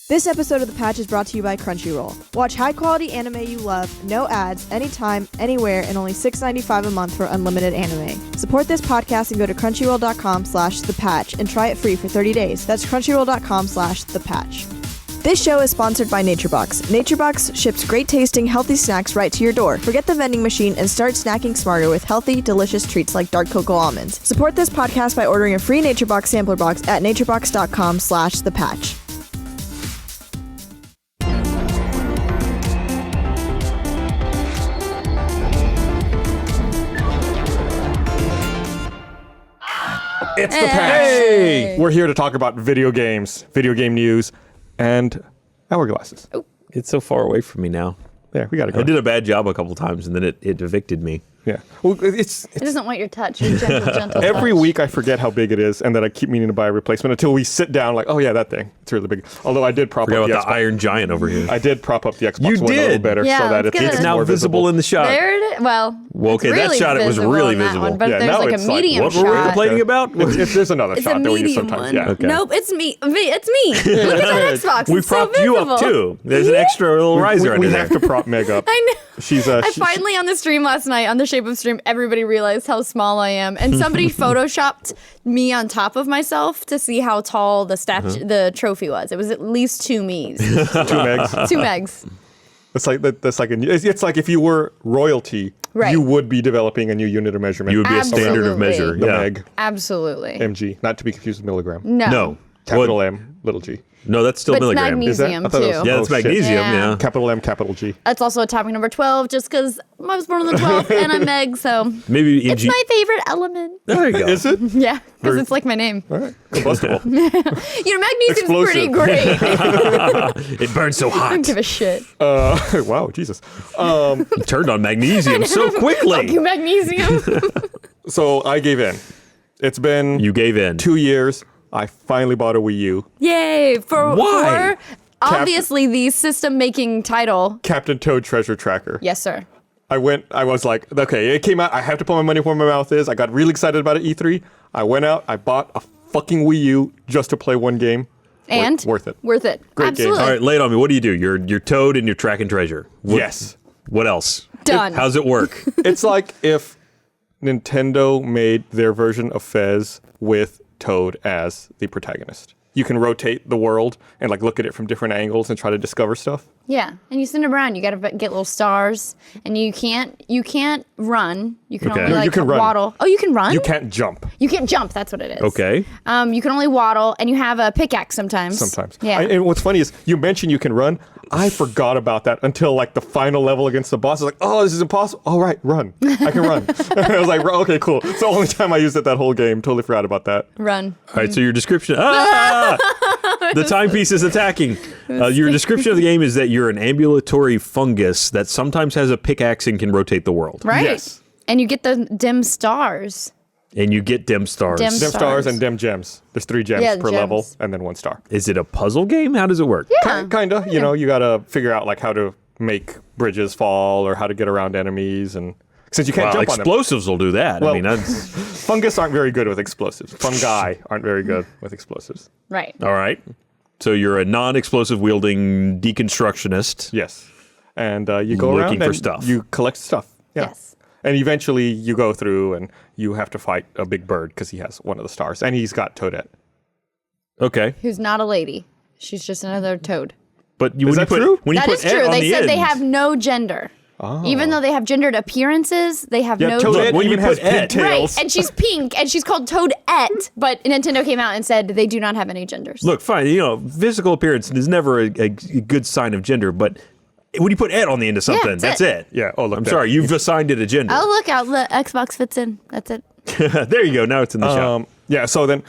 This episode of The Patch is brought to you by Crunchyroll. Watch high-quality anime you love, no ads, anytime, anywhere, and only $6.95 a month for unlimited anime. Support this podcast and go to crunchyroll.com/thepatch and try it free for 30 days. That's crunchyroll.com/thepatch. This show is sponsored by NatureBox. NatureBox ships great-tasting, healthy snacks right to your door. Forget the vending machine and start snacking smarter with healthy, delicious treats like dark cocoa almonds. Support this podcast by ordering a free NatureBox sampler box at naturebox.com/thepatch. It's the Patch. Hey! We're here to talk about video games, video game news, and hourglasses. Oh, it's so far away from me now. There, we gotta go. I did a bad job a couple times, and then it evicted me. Yeah. Well, it's It doesn't want your touch. Your gentle every touch. week I forget how big it is, and then I keep meaning to buy a replacement until we sit down like, oh yeah, that thing. It's really big. Although I did prop Forgot up about the the Iron Giant over here. I did prop up the Xbox You One a little did? better Yeah, so that let's get It's it. now more visible in the shot. There it is. Well, okay, it's that really shot it was visible really in that visible. one, but Yeah, if there's now like a it's shot. medium What were we shot. complaining about? There's another It's shot a that we use medium sometimes. one. Yeah. Okay. Nope, it's me. It's me. Look at that Xbox. We It's so propped you up visible. too. There's an extra little riser we under have there. to prop Meg up. I know. She's I finally on the stream last night, on the Shape of Stream, everybody realized how small I am, and somebody photoshopped me on top of myself to see how tall the trophy was. It was at least 2 me's, 2 megs. 2 megs. It's like it's like if you were royalty, Right. you would be developing a new unit of measurement. You would be a standard of measure. the Yeah. meg, Absolutely. mg, not to be confused with milligram. No. Capital What? M, little g. No, that's still But it's milligram. magnesium I thought it was- too. Yeah, that's Oh, shit. magnesium. Yeah. Yeah. Capital M, capital G. That's also atomic number 12, just because I was born on the 12th and I'm Meg, so Maybe it's my favorite element. There you go. Is it? Yeah, because it's like my name. All right. Combustible. Magnesium's pretty Explosive. great. It burns so I hot. don't give a shit. Wow, Jesus. You turned on magnesium so quickly. Fuck you, magnesium. So I gave in. It's been You gave in. 2 years. I finally bought a Wii U. Yay! Why? For obviously the system-making title. Captain Toad Treasure Tracker. Yes, sir. I was like, okay, it came out. I have to put my money where my mouth is. I got really excited about it, E3. I went out. I bought a fucking Wii U just to play one game. And Worth it. Worth it. Great game. Absolutely. All right, lay it on me. What do you do? You're Toad and you're tracking treasure. Yes. What else? Done. How's it work? It's like if Nintendo made their version of Fez with Toad as the protagonist. You can rotate the world and like look at it from different angles and try to discover stuff. Yeah, and you send them around. You got to get little stars, and you can't run. You can Okay. only No, like you can run. waddle. Oh, you can run. You can't jump You can't jump. That's what it is. Okay. You can only waddle, and you have a pickaxe sometimes. sometimes. Yeah. And what's funny is you mentioned you can run. I forgot about that until like the final level against the boss. I was like, oh, this is impossible. All right, run. I can run. I was like, okay, cool. It's the only time I used it that whole game. Totally forgot about that. Run. All right, so your description. The timepiece is attacking. Your description of the game is that you're an ambulatory fungus that sometimes has a pickaxe and can rotate the world. Right. Yes. And you get the dim stars. And you get dim stars. Dim Dem Stars. stars and dem gems. There's 3 gems Yeah, per gems. level and then 1 star. Is it a puzzle game? How does it work? Yeah. Kinda. You know, you gotta figure out like how to make bridges fall or how to get around enemies, and since you can't Well, jump on them. explosives will do that. Well- I mean, that's Fungus aren't very good with explosives. Fungi aren't very good with explosives. Right. all right. So you're a non-explosive wielding deconstructionist. Yes. And you go Looking around for and stuff. you collect stuff. Yeah. Yes. And eventually you go through and you have to fight a big bird because he has one of the stars. And he's got Toadette. Okay, Who's not a lady. She's just another toad. but Is that true? when you That put is Ed true. on They the said they end- have no gender. Even though they have gendered appearances, they have Yeah, no Toadette gender. when you even put has Ed- pigtails. Right, and she's pink, and she's called Toadette, but Nintendo came out and said they do not have any genders. Look, fine. You know, physical appearance is never a good sign of gender, but when you put Ed on the end of something, that's that's it. it. Yeah. Oh, look. I'm there. sorry, you've assigned it a gender. Oh, look out, the Xbox fits in. That's it. There you go. Now it's in the shop. Yeah. So then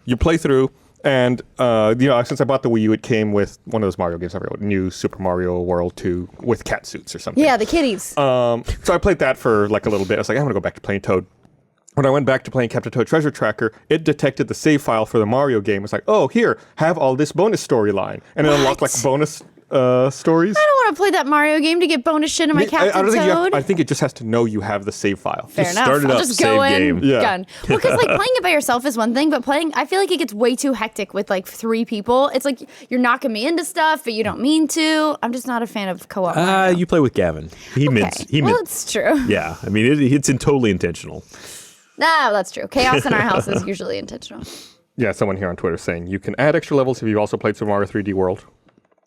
you play through. And, since I bought the Wii U, it came with one of those Mario games I wrote, New Super Mario World 2 with cat suits or something. Yeah, the kitties. So I played that for like a little bit. I was like, I'm going to go back to playing Toad. When I went back to playing Captain Toad Treasure Tracker, it detected the save file for the Mario game. It's like, oh, here, have all this bonus storyline. And it unlocked like bonus stories. I don't want want to play that Mario game to get bonus shit in my Captain I don't think Toad. I think it just has to know you have the save file. Fair enough. start it I'll up, just save go in, game. Yeah. done. Well, because like playing it by yourself is one thing, but I feel like it gets way too hectic with like 3 people. It's like you're knocking me into stuff, but you don't mean to. I'm just not a fan of co-op. You play with Gavin. He mints. Well, it's true. Yeah, I mean, it's totally intentional. Ah, that's true. Chaos in our house is usually intentional. Yeah, someone here on Twitter saying you can add extra levels if you've also played Super Mario 3D World,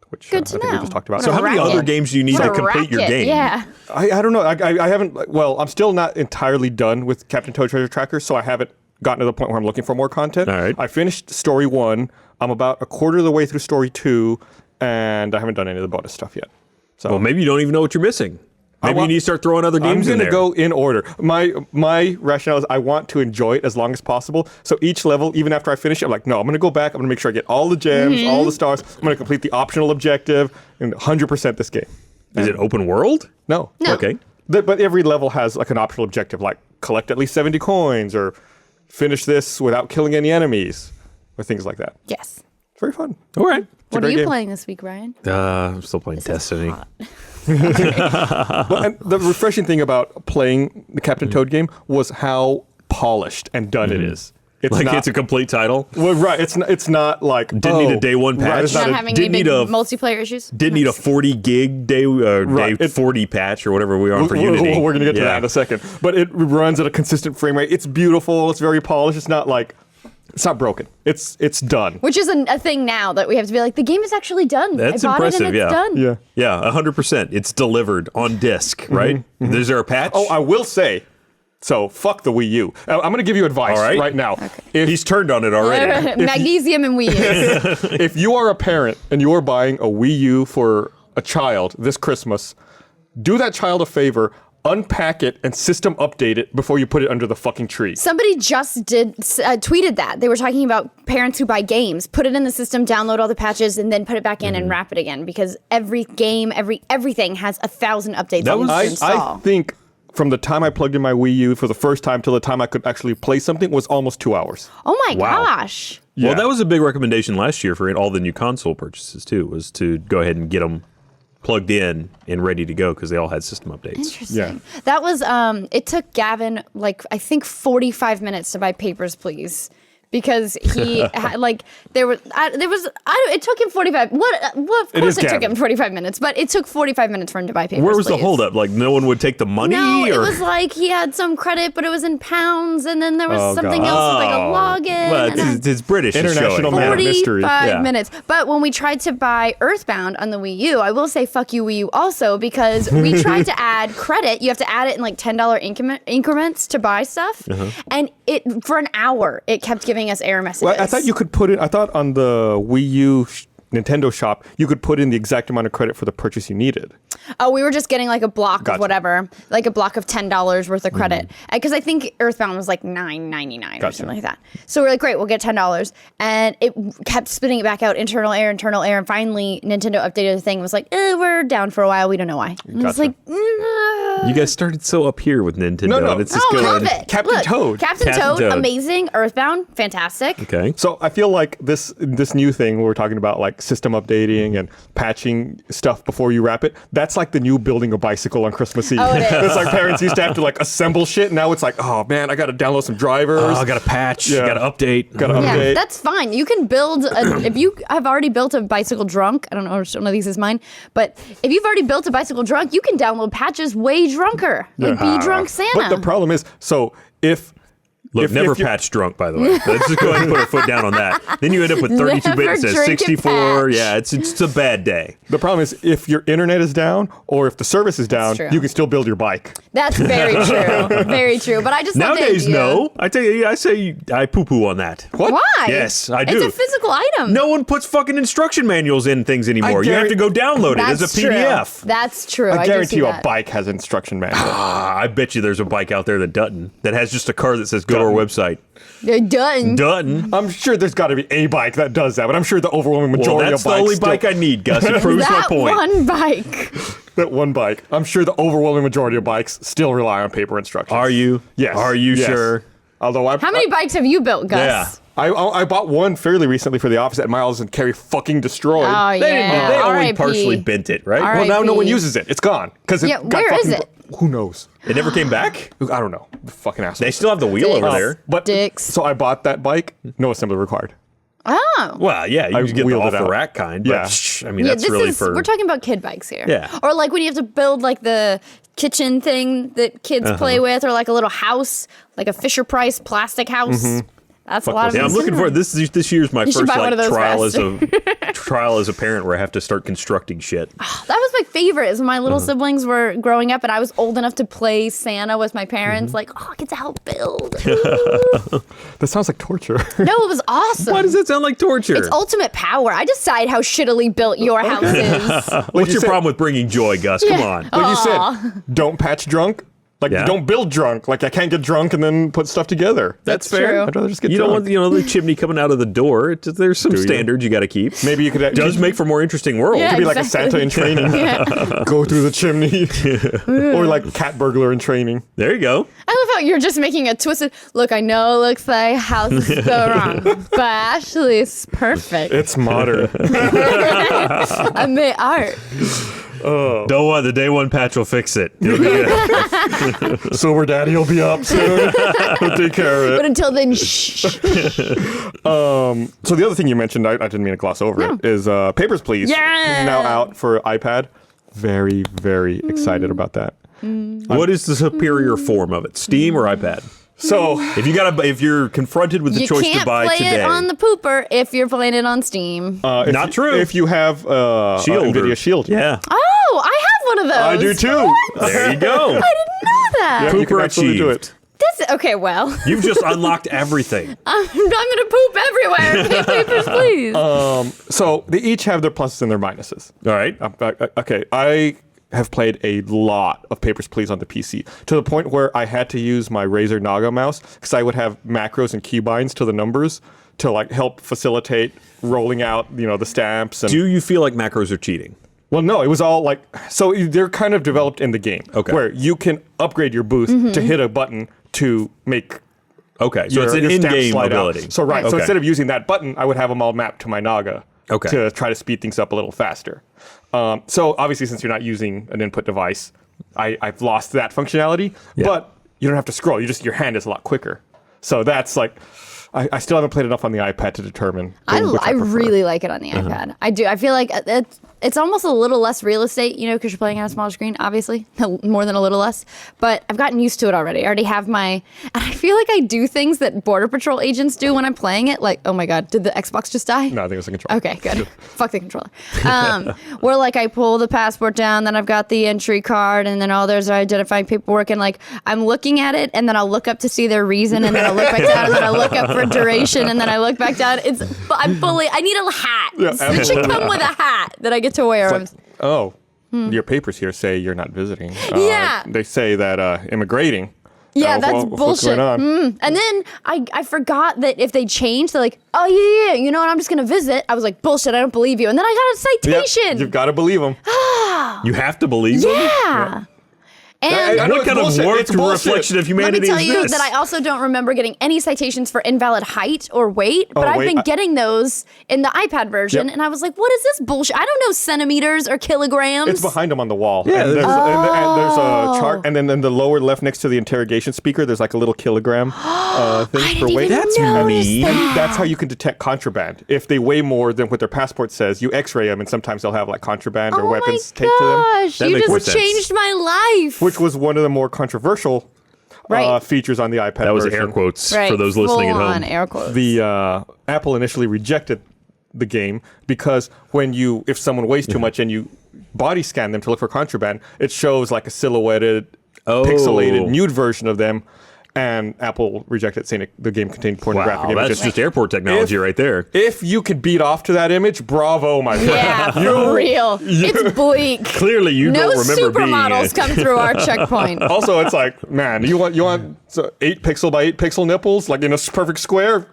which Good to I think we know. just talked about. So how many racket. other games do you need What to a complete your racket, game? Yeah. I don't know. I haven't. Well, I'm still not entirely done with Captain Toad Treasure Tracker, so I haven't gotten to the point where I'm looking for more content. All right. I finished story 1. I'm about a quarter of the way through story 2, and I haven't done any of the bonus stuff yet. So Well, maybe you don't even know what you're missing. Maybe you need to start throwing other games in I'm there. going to go in order. My rationale is I want to enjoy it as long as possible. So each level, even after I finish it, I'm like, no, I'm going to go back. I'm going to make sure I get all the gems, all the stars. I'm going to complete the optional objective and 100% this game. Is it open world? No. Okay. But every level has like an optional objective, like collect at least 70 coins or finish this without killing any enemies or things like that. Yes. It's very fun. All right. What are great you game. playing this week, Ryan? I'm still playing Destiny. Well, and the refreshing thing about playing the Captain Toad game was how polished and done it is. It's Like not, it's a complete title. well, right. It's not like Didn't need a day one patch. it's Not not a- having didn't any big need a- multiplayer issues? Didn't need a 40 gig day Right. 40 patch or whatever we are for Unity. We're going to get to Yeah. that in a second. But it runs at a consistent frame rate. It's beautiful. It's very polished. It's not broken. It's done. Which is a thing now that we have to be like, the game is actually done. That's I bought impressive, it and it's yeah. done. Yeah. Yeah, 100%. It's delivered on disc, right? Is there a patch? Oh, I will say. So fuck the Wii U. I'm going to give you advice All right. right now. He's turned on it already. Magnesium and Wii U. If you are a parent and you are buying a Wii U for a child this Christmas, do that child a favor. Unpack it and system update it before you put it under the fucking tree. Somebody just tweeted that. They were talking about parents who buy games, put it in the system, download all the patches, and then put it back in and wrap it again because every game, everything has 1,000 updates That on was- to I install. think from the time I plugged in my Wii U for the first time till the time I could actually play something was almost 2 hours. Oh my Wow. gosh. Well, that was a big recommendation last year for all the new console purchases too, was to go ahead and get them plugged in and ready to go because they all had system updates. Interesting. Yeah. That was, it took Gavin, like, I think 45 minutes to buy Papers, Please. Because he had, like, it took him 45. Of course it took him 45 minutes, but it took 45 minutes for him to buy Papers, Where was the Please. holdup? Like no one would take the money? No, it or? was like he had some credit, but it was in pounds, and then there was something else with like a login. Well, and then it's British. is International showing. man. 45 mystery. Yeah. minutes. But when we tried to buy Earthbound on the Wii U, I will say fuck you Wii U also because we tried to add credit. You have to add it in like $10 increments to buy stuff. And it for an hour, it kept giving us error messages. Well, I thought you could put in. I thought on the Wii U Nintendo shop, you could put in the exact amount of credit for the purchase you needed. Oh, we were just getting like a block Gotcha. of whatever, like a block of $10 worth of credit. Because I think Earthbound was like $9.99 or Gotcha. something like that. So we're like, great, we'll get $10. And it kept spitting it back out, internal error. And finally, Nintendo updated the thing and was like, we're down for a while. We don't know why. And it's Gotcha. like, You guys started so up here with Nintendo. No. And it's just oh, going. love it. Captain Look, Toad. Captain Toad, amazing. Earthbound, fantastic. Okay. So I feel like this new thing where we're talking about like system updating and patching stuff before you wrap it, that's like the new building a bicycle on Christmas Eve. Oh, it is. It's like parents used to have to like assemble shit. Now it's like, oh man, I got to download some drivers. Oh, I got a patch. Yeah. Got to update. Gotta Yeah, update. that's fine. You can build if you have already built a bicycle drunk. I don't know if one of these is mine, but if you've already built a bicycle drunk, you can download patches way drunker. Like be drunk Santa. But the problem is, so if Look, if never you- patch drunk, by the way. Let's just go ahead and put our foot down on that. Then you end up with 32 Never bits, says drink and 64. patch. Yeah, it's a bad day. The problem is if your internet is down or if the service is down, true. you can still build your bike. That's very true. Very true. But I just love the Nowadays, idea. no. I tell you, I say I poo-poo on that. What? Why? Yes, I do. It's a physical item. No one puts fucking instruction manuals in things anymore. You have to go download it as a That's true. PDF. That's true. I do guarantee see you that. a bike has instruction manual. I bet you there's a bike out there that doesn't. That has just a car that says go to our website. They're done. Doesn't. I'm sure there's got to be a bike that does that, but I'm sure the overwhelming Well, majority that's of the bikes only still- bike I need, Gus. It proves my That point. one bike. that one bike. I'm sure the overwhelming majority of bikes still rely on paper instructions. Are you? Yes. Are you Yes. sure? Although How many bikes have you built, Gus? Yeah. I bought one fairly recently for the office that Miles and Carrie fucking destroyed. Oh, They yeah. only R.I.P. partially bent it, right? R.I.P. Well, now no one uses it. It's gone. Because it Yeah, got where is fucking it? Who knows? It never came back? I don't know. The fucking asshole. They still have the wheel over there. But Dicks. so I bought that bike. No assembly required. Oh. Well, yeah, you I can get the wheeled it out. off-the-rack kind. But, Yeah. I mean, Yeah, that's really we're talking about kid bikes here. Yeah. Or like when you have to build like the kitchen thing that kids play with, or like a little house, like a Fisher-Price plastic house. That's a lot of Yeah, I'm looking for this year's my You should first buy one of like those trial as a parent where I have to start constructing shit. That was my favorite. Is when my little siblings were growing up, and I was old enough to play Santa with my parents. Like, I get to help build. That sounds like torture. No, it was awesome. Why does it sound like torture? It's ultimate power. I decide how shittily built your house is. What's your said- problem with bringing joy, Gus? Come on. Like you said, don't patch drunk. Like, Yeah. don't build drunk. Like, I can't get drunk and then put stuff together. That's That's fair. true. I'd rather just get You drunk. don't want the chimney coming out of the door. There's some you? standards you got to keep. Maybe you could. It does make for more interesting world. Yeah. Could be like a Exactly. Santa in training. Go through the chimney. Or like cat burglar in training. There you go. I love how you're just making a twisted look. I know it looks like house is so wrong, but actually it's perfect. It's modern. I made art. Don't worry, the day one patch will fix it. It'll be good. Silver Daddy will be up soon. He'll take care of But it. until then, shh. So the other thing you mentioned, I didn't mean to gloss over it, is Papers, Please. Yeah. Now out for iPad. Very, very excited about that. What is the superior form of it? Steam or iPad? So If you're confronted with the You choice can't to buy play today, it on the pooper if you're playing it on Steam. Not true. If you have Shield NVIDIA Shield. Yeah. Oh, I have one of those. I do too. There you go. I didn't know that. You can Pooper absolutely do achieved. it. This okay. Well, You've just unlocked everything. I'm gonna poop everywhere. Pay papers, please. So they each have their pluses and their minuses. All right. Okay, I have played a lot of Papers, Please on the PC to the point where I had to use my Razer Naga mouse because I would have macros and keybinds to the numbers to like help facilitate rolling out, the stamps. And Do you feel like macros are cheating? well, no, it was all like so they're kind of developed in the game, Okay. where you can upgrade your boost to hit a button to make. Okay, so it's an your stamp in-game slide out. ability. So right, so Okay. instead of using that button, I would have them all mapped to my Naga Okay. to try to speed things up a little faster. So obviously, since you're not using an input device, I've lost that functionality. Yeah. But you don't have to scroll. Your hand is a lot quicker. So that's like, I still haven't played enough on the iPad to determine. I which prefer. really like it on the iPad. I do. I feel like it's almost a little less real estate, because you're playing on a smaller screen, obviously, more than a little less. But I've gotten used to it already. I already have and I feel like I do things that Border Patrol agents do when I'm playing it. Like, oh my God, did the Xbox just die? No, I think it was a control. Okay, good. Fuck the controller. Where like I pull the passport down, then I've got the entry card, and then there's identifying paperwork, and like I'm looking at it, and then I'll look up to see their reason, and then I'll look back down, and then I'll look up for duration, and then I look back down. I need a hat. Yeah, It should come with a hat that I get to wear. Like, oh, your papers here say you're not visiting. Yeah. They say that immigrating. Yeah, Oh, that's what's going bullshit. on? And then I forgot that if they change, they're like, oh yeah, you know what? I'm just gonna visit. I was like, bullshit. I don't believe you. And then I got a Yep, citation. you've got to believe them. You have to believe them? Yeah. And I know What it's kind of bullshit. warped It's bullshit. reflection of let me humanity tell is you this? that I also don't remember getting any citations for invalid height or weight, but I've wait, been getting those in the iPad version, Yep. and I was like, what is this bullshit? I don't know centimeters or kilograms. It's behind them on the wall. Yeah, and there's Oh. a chart, and then in the lower left next to the interrogation speaker, there's like a little kilogram thing I for didn't weight. even That's notice mean. that. And that's how you can detect contraband. If they weigh more than what their passport says, you X-ray them, and sometimes they'll have like contraband or Oh weapons my taped to them. gosh, That you makes more just sense. changed my life. Which was one of the more controversial Right. features on the iPad That was version. air quotes Right, for those listening at full home. on air quotes. The Apple initially rejected the game because if someone weighs too much and you body scan them to look for contraband, it shows like a silhouetted, pixelated, nude version of them. And Apple rejected, saying the game contained pornographic Wow, images. that's just airport technology right there. If you could beat off to that image, bravo, my friend. Yeah, for real. It's bleak. Clearly, you No don't remember being supermodels come through our checkpoint. Also, it's like, man, you want 8 pixel by 8 pixel nipples, like in a perfect square?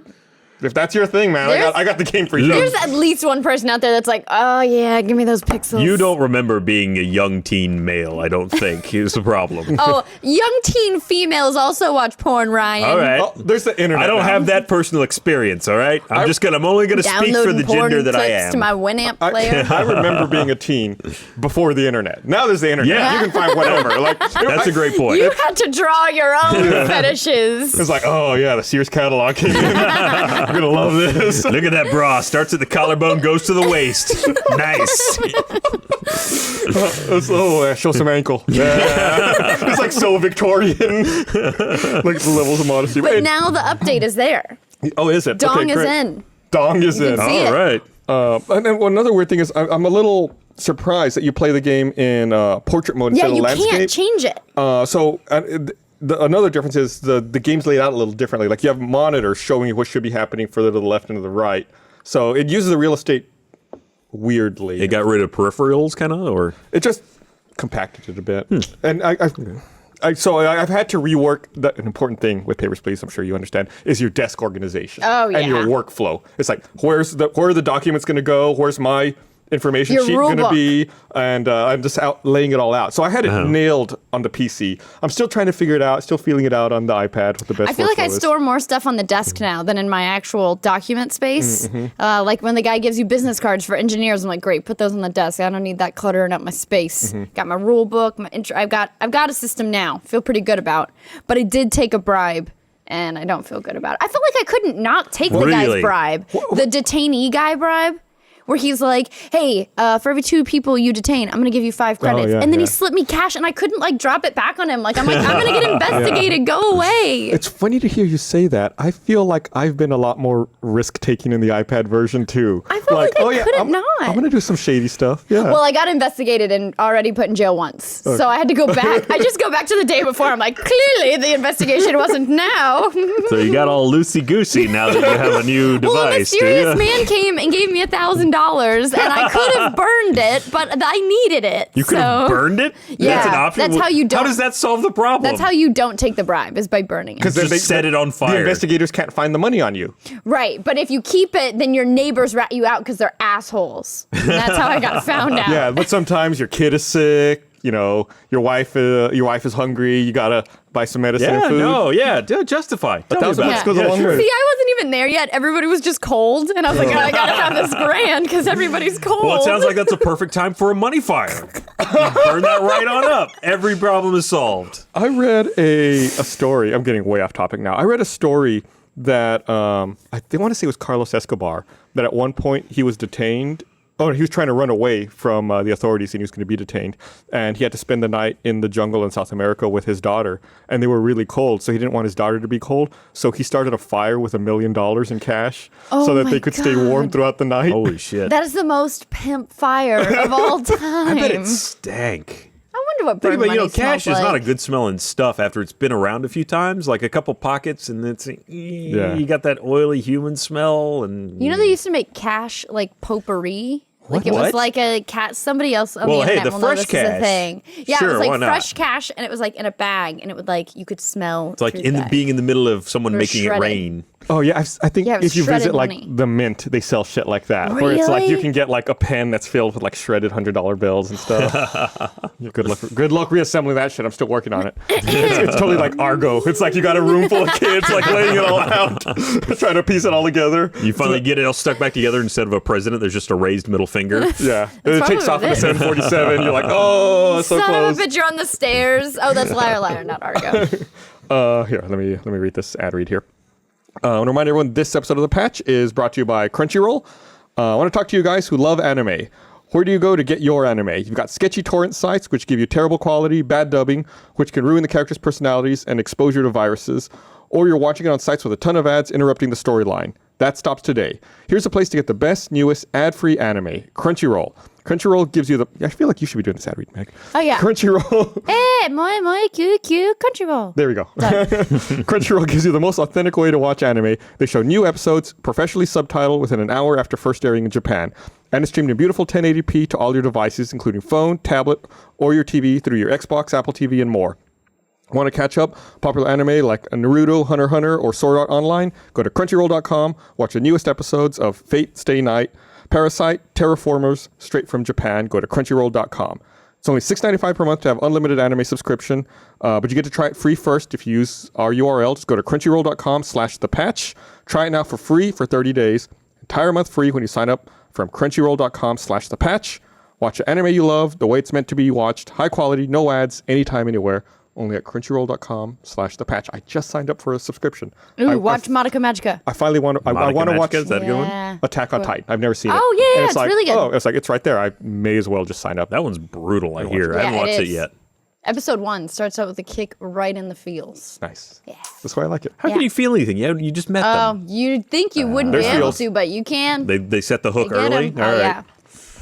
If that's your thing, man, I got the game for you. There's at least one person out there that's like, oh yeah, give me those pixels. You don't remember being a young teen male, I don't think, is the problem. Oh, young teen females also watch porn, Ryan. All right. Oh, there's the internet. I don't now. have that personal experience, all right? I'm only going to speak for the gender that I am. To my Winamp player. I remember being a teen before the internet. Now there's the internet. Yeah. You can find whatever. Like That's a great point. You had to draw your own fetishes. It's like, oh yeah, the Sears catalog came in. I'm gonna love this. Look at that bra. Starts at the collarbone, goes to the waist. Nice. Show some ankle. Yeah. It's like so Victorian. Like the levels of modesty. But now the update is there. Oh, is it? Dong Okay, is great. in. Dong is in. see it. All right. And then another weird thing is I'm a little surprised that you play the game in portrait mode Yeah, instead of you landscape. can't change it. Another difference is the game's laid out a little differently. Like you have monitors showing you what should be happening further to the left and to the right. So it uses the real estate weirdly. It got rid of peripherals, kind of, or It just compacted it a bit. And I've had to rework an important thing with Papers, Please, I'm sure you understand, is your desk organization. Oh, And your yeah. workflow. It's like, where are the documents going to go? Where's my information Your sheet rule going to book. be? And I'm just laying it all out. So I had it nailed on the PC. I'm still trying to figure it out, still feeling it out on the iPad what the best I feel like I workflow is. store more stuff on the desk now than in my actual document space. Like when the guy gives you business cards for engineers, I'm like, great, put those on the desk. I don't need that cluttering up my space. Got my rule book, my intro. I've got a system now. Feel pretty good about. But I did take a bribe, and I don't feel good about it. I feel like I couldn't not take the guy's Really? bribe, the detainee guy bribe. Where he's like, hey, for every 2 people you detain, I'm going to give you 5 credits. yeah, and then he yeah. slipped me cash, and I couldn't, like, drop it back on him. Like, I'm going to get investigated. Go away. It's funny to hear you say that. I feel like I've been a lot more risk-taking in the iPad version, too. I feel like I couldn't not. I'm going to do some shady stuff. Yeah. Well, I got investigated and already put in jail once. So I had to go back. I just go back to the day before. I'm like, clearly the investigation wasn't now. so you got all loosey-goosey now that you have a new device. Well, a do mysterious ya? man came and gave me $1,000, and I could have burned it, but I needed it. You could have burned it? Yeah, That's an option? that's how you How don't- does that solve the problem? That's how you don't take the bribe, is by burning it. Just set it on The fire. investigators can't find the money on you. Right, but if you keep it, then your neighbors rat you out because they're assholes. And that's how I got found out. Yeah, but sometimes your kid is sick. You know, your wife is hungry. You gotta buy some medicine and food. Justify. Tell me $1,000 about goes it. a long sure. way. See, I wasn't even there yet. Everybody was just cold, and I was like, oh, I gotta have this grand because everybody's cold. Well, it sounds like that's a perfect time for a money fire. You burn that right on up. Every problem is solved. I read a story. I'm getting way off topic now. I read a story that they want to say it was Carlos Escobar. That at one point he was detained. Oh, he was trying to run away from the authorities and he was going to be detained. And he had to spend the night in the jungle in South America with his daughter. And they were really cold, so he didn't want his daughter to be cold. So he started a fire with $1 million in cash so that my they could stay warm God. throughout the night. Holy shit. That is the most pimp fire of all time. I bet it stank. I wonder what Think burn about, money cash smells is not a like. good smelling stuff after it's been around a few times, like a couple pockets, and it's you got that oily human smell. And You know they used to make cash like potpourri? Like it was What? like a cat. Somebody else on Well, the hey, internet the will know fresh this is a cash. thing. Yeah, Sure, it was why like not? fresh cash, and it was like in a bag, and it would like you could smell. it's like through the bag. being in the middle of someone Or making it shredded. rain. Oh yeah, I think Yeah, it was if you visit shredded like money. the Mint, they sell shit like that. Where it's like you Really? can get like a pen that's filled with like shredded $100 bills and stuff. Good luck reassembling that shit. I'm still working on it. It's totally like Argo. It's like you got a room full of kids like laying it all out, trying to piece it all together. You finally get it all stuck back together instead of a president. There's just a raised middle finger. Yeah, and it takes off probably in the what it 747. You're like, oh, it's so Son close. of a bitch, you're on the stairs. Oh, that's Liar Liar, not Argo. Here, let me read this ad read here. I want to remind everyone this episode of The Patch is brought to you by Crunchyroll. I want to talk to you guys who love anime. Where do you go to get your anime? You've got sketchy torrent sites, which give you terrible quality, bad dubbing, which can ruin the characters' personalities and expose you to viruses. Or you're watching it on sites with a ton of ads interrupting the storyline. That stops today. Here's a place to get the best, newest, ad-free anime, Crunchyroll. Crunchyroll gives you the... I feel like you should be doing this ad read, Meg. Oh, yeah. Crunchyroll... moi, cute, Crunchyroll. There we go. Crunchyroll gives you the most authentic way to watch anime. They show new episodes, professionally subtitled within an hour after first airing in Japan. And it's streamed in beautiful 1080p to all your devices, including phone, tablet, or your TV through your Xbox, Apple TV, and more. Want to catch up? Popular anime like Naruto, Hunter x Hunter, or Sword Art Online? Go to crunchyroll.com, watch the newest episodes of Fate Stay Night, Parasite, Terraformers, straight from Japan. Go to crunchyroll.com. It's only $6.95 per month to have unlimited anime subscription, but you get to try it free first if you use our URL. Just go to crunchyroll.com/thepatch. Try it now for free for 30 days. Entire month free when you sign up from crunchyroll.com/thepatch. Watch the anime you love, the way it's meant to be watched. High quality, no ads, anytime, anywhere. Only at crunchyroll.com/thepatch. I just signed up for a subscription. Ooh, watch Madoka Magica. I finally want to. I want to watch Is that a good one? Yeah. Attack on Titan. I've never seen it. Oh, yeah, And it's like, really good. Oh, it's like it's right there. I may as well just sign up. That one's brutal, I hear. I Yeah, haven't watched it is. yet. Episode 1 starts out with a kick right in the feels. Nice. Yeah. That's why I like it. How can you feel anything? You just met Oh, them. you'd think you wouldn't be There's able feels. to, but you can. They set the hook Get early. 'em. All Oh, right. yeah.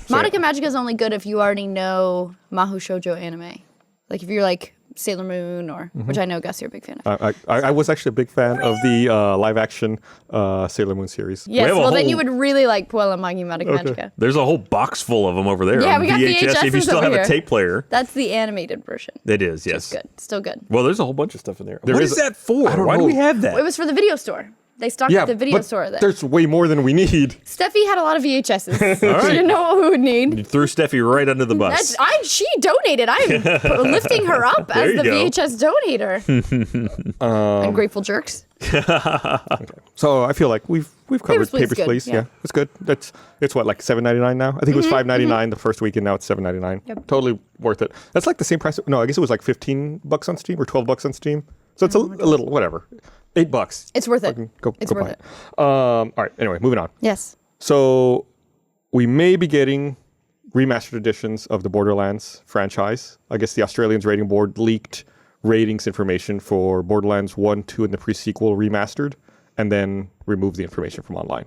Madoka Magica is only good if you already know Mahou Shoujo anime. Like if you're like Sailor Moon or, which I know Gus, you're a big fan of. I was actually a big fan of the live action Sailor Moon series. Yes, have a well then whole- you would really like Puella Magi Madoka Magica. There's a whole box full of them over there. Yeah, on we got VHS. If you VHSs still over have a here. tape player, That's the animated version. it is. Yes. Good. Still good. Well, there's a whole bunch of stuff in there. There What is- is that for? I don't Why do know. we have that? It was for the video store. They stocked at the video but store there. there's way more than we need. Steffi had a lot of VHSs. right. She didn't know what we would need. You threw Steffi right under the bus. She donated. I'm lifting her up There as you the go. VHS donator. Ungrateful jerks. So I feel like we've covered Papers, Please Papers, is good, Please. yeah. It's good. It's what, like $7.99 now? I think it was $5.99 the first week, and now it's $7.99. Yep. Totally worth it. That's like the same price. No, I guess it was like $15 on Steam or $12 on Steam. So it's a little whatever. $8. It's worth it. Fucking Go It's worth buy it. All right. Anyway, moving on. Yes. So we may be getting remastered editions of the Borderlands franchise. I guess the Australians rating board leaked ratings information for Borderlands 1, 2, and the pre-sequel remastered, and then removed the information from online.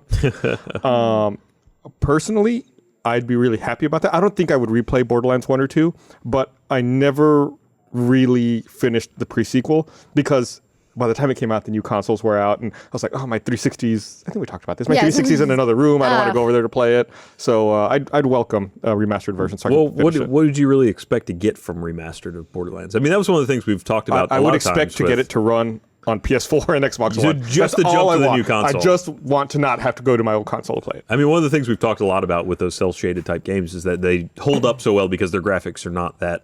Personally, I'd be really happy about that. I don't think I would replay Borderlands 1 or 2, but I never really finished the pre-sequel because by the time it came out, the new consoles were out, and I was like, oh, my 360s, I think we talked about this, my Yeah. 360s in another room, I don't want to go over there to play it, so I'd welcome a remastered version. So I Well, can finish it. what did you really expect to get from remastered of Borderlands? I mean, that was one of the things we've talked about. I a would lot of expect times to with- get it to run on PS4 and Xbox So One. just That's to jump all to I the want. new console. I just want to not have to go to my old console to play it. I mean, one of the things we've talked a lot about with those cel-shaded type games is that they hold up so well because their graphics are not that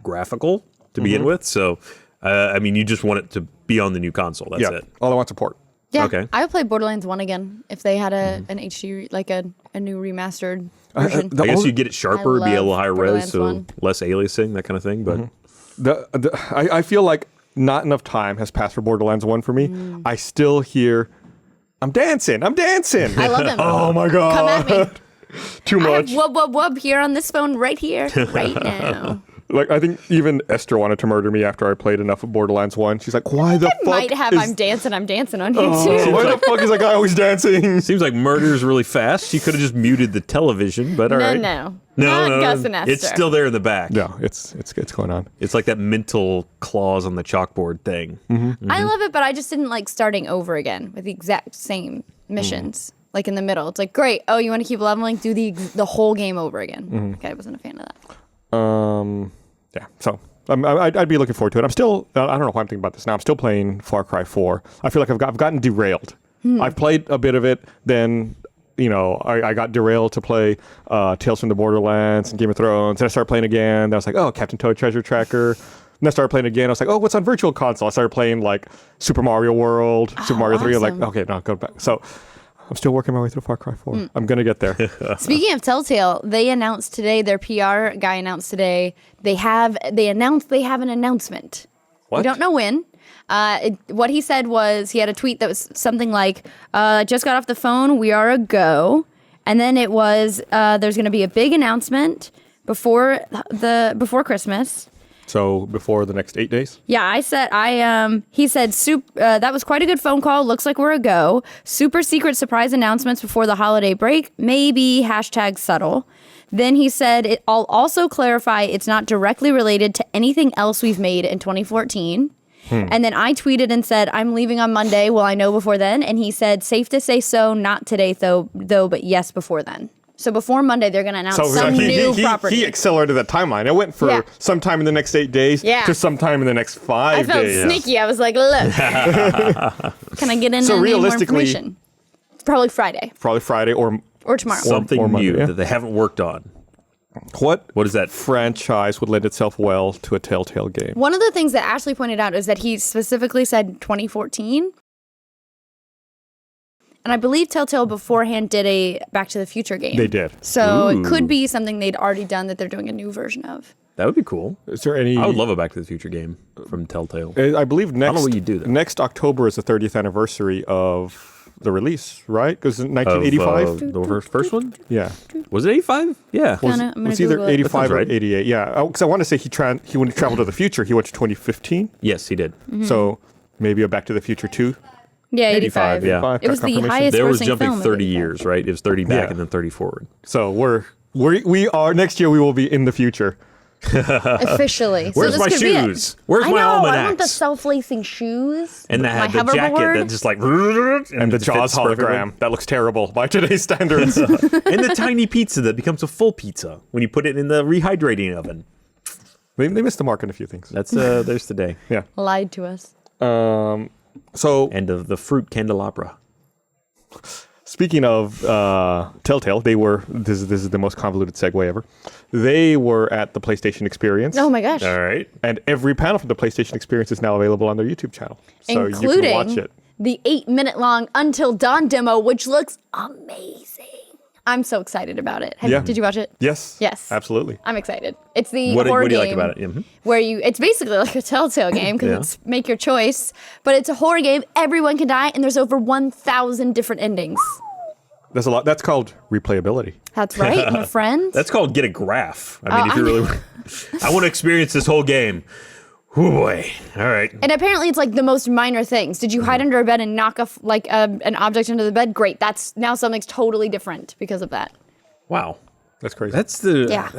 graphical to begin with. So, I mean, you just want it to be on the new console. That's Yeah, it. all I want support. Yeah. Okay. I would play Borderlands 1 again if they had an HD, like a new remastered version. The I guess only- you get it sharper, be a love little higher res, Borderlands so 1. less aliasing, that kind of thing. But I feel like not enough time has passed for Borderlands 1 for me. I still hear, I'm dancing. I love them. Oh my God. Come at me. Too I have much. wub wub wub here on this phone right here, right now. Like, I think even Esther wanted to murder me after I played enough of Borderlands 1. She's like, why the fuck Might have is... I'm dancing on here Oh, too. why the fuck is that guy always dancing? seems like murder is really fast. You could have just muted the television, but all right. No. Not Gus and Esther. It's still there in the back. No, it's going on. It's like that mental clause on the chalkboard thing. I love it, but I just didn't like starting over again with the exact same missions. Like in the middle. It's like, great. Oh, you want to keep leveling? Do the whole game over again. Okay, I wasn't a fan of that. Yeah, so I'd be looking forward to it. I'm still, I don't know why I'm thinking about this now. I'm still playing Far Cry 4. I feel like I've gotten derailed. I've played a bit of it, then, you know, I got derailed to play Tales from the Borderlands and Game of Thrones. Then I started playing again. Then I was like, oh, Captain Toad Treasure Tracker. Then I started playing again. I was like, oh, what's on Virtual Console? I started playing like Super Mario World, Super Mario 3. I'm like, awesome. okay, no, go back. So I'm still working my way through Far Cry 4. I'm going to get there. Speaking of Telltale, they announced today, their PR guy announced today, they have an announcement. What? We don't know when. What he said was, he had a tweet that was something like, just got off the phone, we are a go. And then it was, there's going to be a big announcement before Christmas. So before the next 8 days? Yeah, he said, that was quite a good phone call. Looks like we're a go. Super secret surprise announcements before the holiday break. Maybe #subtle. Then he said, I'll also clarify it's not directly related to anything else we've made in 2014. And then I tweeted and said, I'm leaving on Monday. Will I know before then? And he said, safe to say so. Not today, though, but yes, before then. So before Monday, they're going to announce some new property. He accelerated that timeline. It went for sometime in the next 8 days to sometime in the next 5 days. I felt sneaky. I was like, look, can I get in any more information? Probably Friday. Probably Friday or tomorrow. Something or Monday, new that they haven't worked on. What is that? Franchise would lend itself well to a Telltale game? One of the things that Ashley pointed out is that he specifically said 2014. And I believe Telltale beforehand did a Back to the Future game. They did. So it could be something they'd already done that they're doing a new version of. That would be cool. Is there any? I would love a Back to the Future game from Telltale. I believe next. I don't know what you do, though. Next October is the 30th anniversary of the release, right? Because in 1985. The first one? Yeah. Was it 85? Yeah. It's either 85 or 88. Yeah. Because I want to say he when he traveled to the future, he went to 2015. Yes, he did. Mm-hmm. So maybe a Back to the Future 2. Yeah, 85. Yeah. It was the highest There was grossing jumping film 30 years, right? It was 30 back Yeah. and then 30 forward. So we are next year. We will be in the future. Officially. Where's so my this could be it. shoes? Where's I my know, almanacs? I want the self-lacing shoes. And that had my the jacket hoverboard. that just like And the Jaws hologram. That looks terrible by today's standards. and the tiny pizza that becomes a full pizza when you put it in the rehydrating oven. They missed the mark on a few things. That's there's today. Yeah. Lied to us. So And of the fruit candelabra. speaking of Telltale, they were. This is the most convoluted segue ever. They were at the PlayStation Experience. Oh my gosh. All right. And every panel from the PlayStation Experience is now available on their YouTube channel. So Including you can watch it. the 8-minute long Until Dawn demo, which looks amazing. I'm so excited about it. Did you watch it? Yes. Yes. Absolutely. I'm excited. It's the What horror do you game like about it? Mhm. where it's basically like a Telltale game because Yeah. it's make your choice, but it's a horror game. Everyone can die, and there's over 1,000 different endings. That's a lot. That's called replayability. That's right, my friend. That's called get a graph. I mean, if you really, I want to experience this whole game. Oh boy! All right. And apparently, it's like the most minor things. Did you hide under a bed and knock an object into the bed? Great. That's now something's totally different because of that. Wow. That's crazy. That's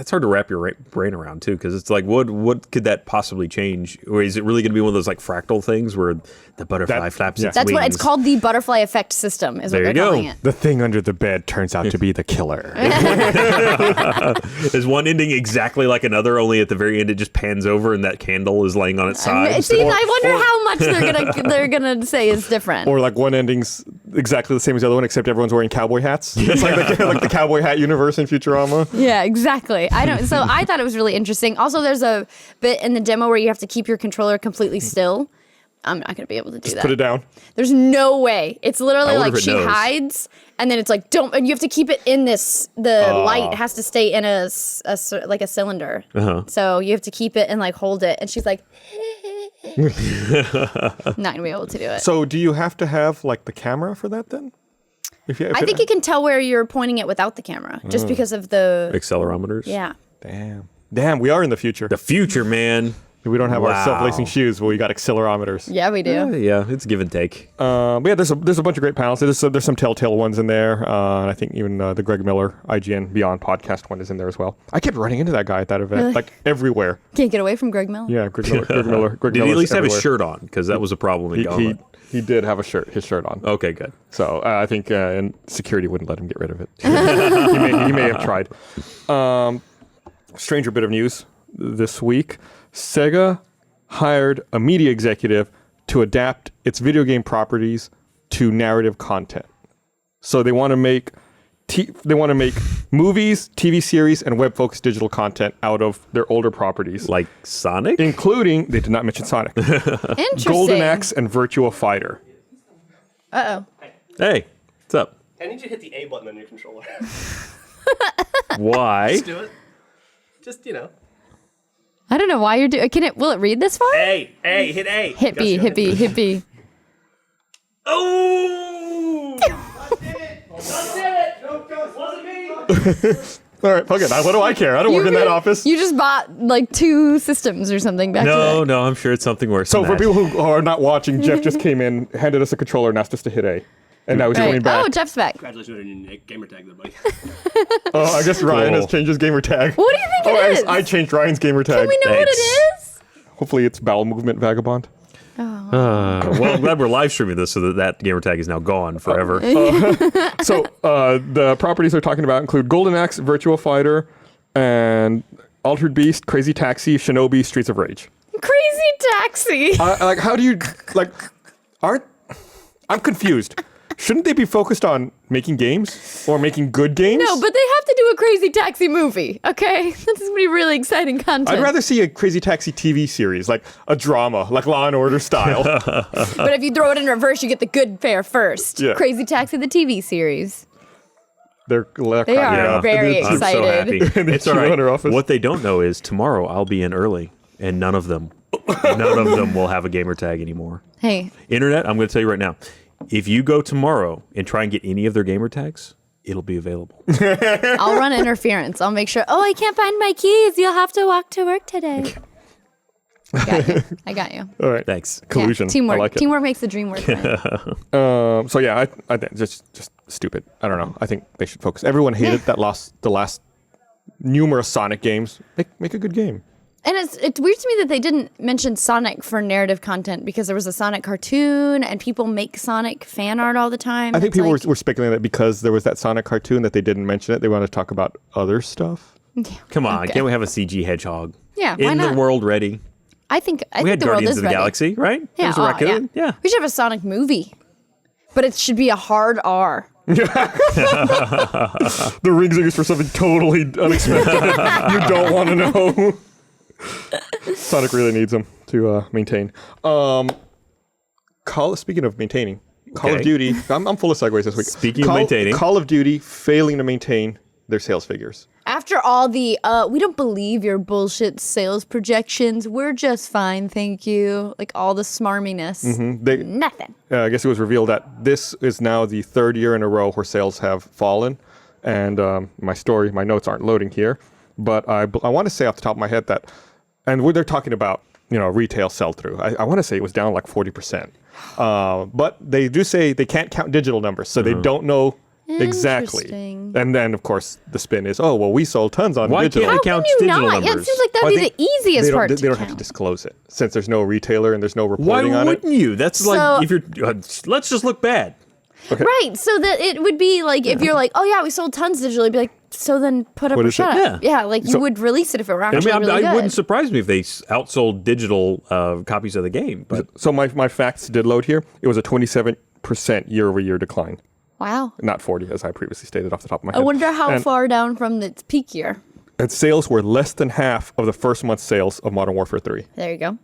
hard to wrap your brain around too, because it's like, what could that possibly change? Or is it really going to be one of those like fractal things where the butterfly flaps its That's wings? what it's called. The butterfly effect system is what they're calling it. The thing under the bed turns out to be the killer. Is one ending exactly like another? Only at the very end, it just pans over and that candle is laying on its side. See, I wonder how much they're gonna say is different. Or like one ending's exactly the same as the other one, except everyone's wearing cowboy hats. It's like the cowboy hat universe in Futurama. Yeah, exactly. So I thought it was really interesting. Also, there's a bit in the demo where you have to keep your controller completely still. I'm not gonna be able to do that. Put it down. There's no way. It's literally wonder like if it she knows. hides, and then it's like don't, and you have to keep it in this. The light has to stay in a cylinder. So you have to keep it and like hold it, and she's like, not gonna be able to do it. So do you have to have like the camera for that then? I think you can tell where you're pointing it without the camera, just because of the accelerometers. Yeah. Damn, we are in the future. The future, man. We don't have our Wow. self-lacing shoes, but we got accelerometers. Yeah, we do. Yeah, it's give and take. But yeah, there's a bunch of great panels. There's some Telltale ones in there, and I think even the Greg Miller IGN Beyond podcast one is in there as well. I kept running into that guy at that event, Really? like everywhere. Can't get away from Greg Miller. Yeah, Greg Miller. Greg Did he at Miller's least have his everywhere. shirt on? Because that was a problem in Gauntlet. He did have his shirt on. Okay, good. So I think and security wouldn't let him get rid of it. he may have tried. Stranger bit of news this week. Sega hired a media executive to adapt its video game properties to narrative content. So they want to make movies, TV series, and web-focused digital content out of their older properties. Like Sonic? Including, they did not mention Sonic, Interesting. Golden Axe and Virtua Fighter. Uh-oh. Hey, what's up? I need you to hit the A button on your controller. Why? Just do it. Just, I don't know why you're doing. Will it read this far? A, hit A. Hit B, hit B, hit B. Oh! All right, fuck it. What do I care? I don't work in that office. You just bought like 2 systems or something back to No, back. no, I'm sure it's something worse So than for that. people who are not watching, Jeff just came in, handed us a controller, and asked us to hit A. And now he's Right. going back. Oh, Jeff's back. Congratulations on your new Gamertag there, buddy. Oh, I guess Ryan has Cool. changed his gamer tag. What do you think it is? I changed Ryan's gamer tag. Can we know what it Thanks. is? Hopefully it's Bowel Movement Vagabond. Oh. Well, I'm glad we're live streaming this so that Gamertag is now gone forever. So the properties they're talking about include Golden Axe, Virtua Fighter, and Altered Beast, Crazy Taxi, Shinobi, Streets of Rage. Crazy Taxi. Like, how do you I'm confused. Shouldn't they be focused on making games or making good games? No, but they have to do a Crazy Taxi movie, okay? This is going to be really exciting content. I'd rather see a Crazy Taxi TV series, like a drama, like Law and Order style. But if you throw it in reverse, you get the good fare first. Yeah. Crazy Taxi, the TV series. They are very I'm so happy. excited. It's all right. Hunter office. What they don't know is tomorrow I'll be in early, and none of them will have a Gamertag anymore. Hey, Internet, I'm going to tell you right now. If you go tomorrow and try and get any of their gamer tags, it'll be available. I'll run interference. I'll make sure. Oh, I can't find my keys. You'll have to walk to work today. I got you. All right. Thanks. Collusion. Yeah, teamwork. I like it. Teamwork makes the dream work. Right? So yeah, I think just stupid. I don't know. I think they should focus. Everyone hated the last numerous Sonic games. Make a good game. And it's weird to me that they didn't mention Sonic for narrative content because there was a Sonic cartoon and people make Sonic fan art all the time. I think people were speculating that because there was that Sonic cartoon that they didn't mention it. They wanted to talk about other stuff. Come on, Okay. can't we have a CG hedgehog? Yeah, why In not? the world ready. I think We had the world Guardians is of the ready. Galaxy, right? Yeah, There's a raccoon. Yeah. We should have a Sonic movie, but it should be a hard R. The rings are used for something totally unexpected. You don't want to know. Sonic really needs them to maintain. Speaking of maintaining, Call of Okay. Duty. I'm full of segues this week. Speaking of maintaining. Call of Duty failing to maintain their sales figures. After all the, we don't believe your bullshit sales projections. We're just fine, thank you. Like all the smarminess. Nothing. I guess it was revealed that this is now the third year in a row where sales have fallen. And my notes aren't loading here. But I want to say off the top of my head that, and when they're talking about, retail sell-through, I want to say it was down like 40%. But they do say they can't count digital numbers, so they don't know exactly. Interesting. And then, of course, the spin is, we sold tons on Why digital. can't How count can you digital not? Yeah, it numbers. seems like that'd be the easiest part They to don't count. have to disclose it since there's no retailer and there's no Why reporting on it. wouldn't you? That's So- like if you're. Let's just look bad. Right, so that it would be like if you're like, oh yeah, we sold tons digitally, it'd be like, so then put up What or is shut it? up. Yeah, like you would release it if it were I actually mean, really it good. wouldn't surprise me if they outsold digital copies of the game. But So my facts did load here. It was a 27% year-over-year decline. Wow. Not 40, as I previously stated off the top of my I head. wonder how And- far down from its peak year. And sales were less than half of the first month's sales of Modern Warfare 3. There you go.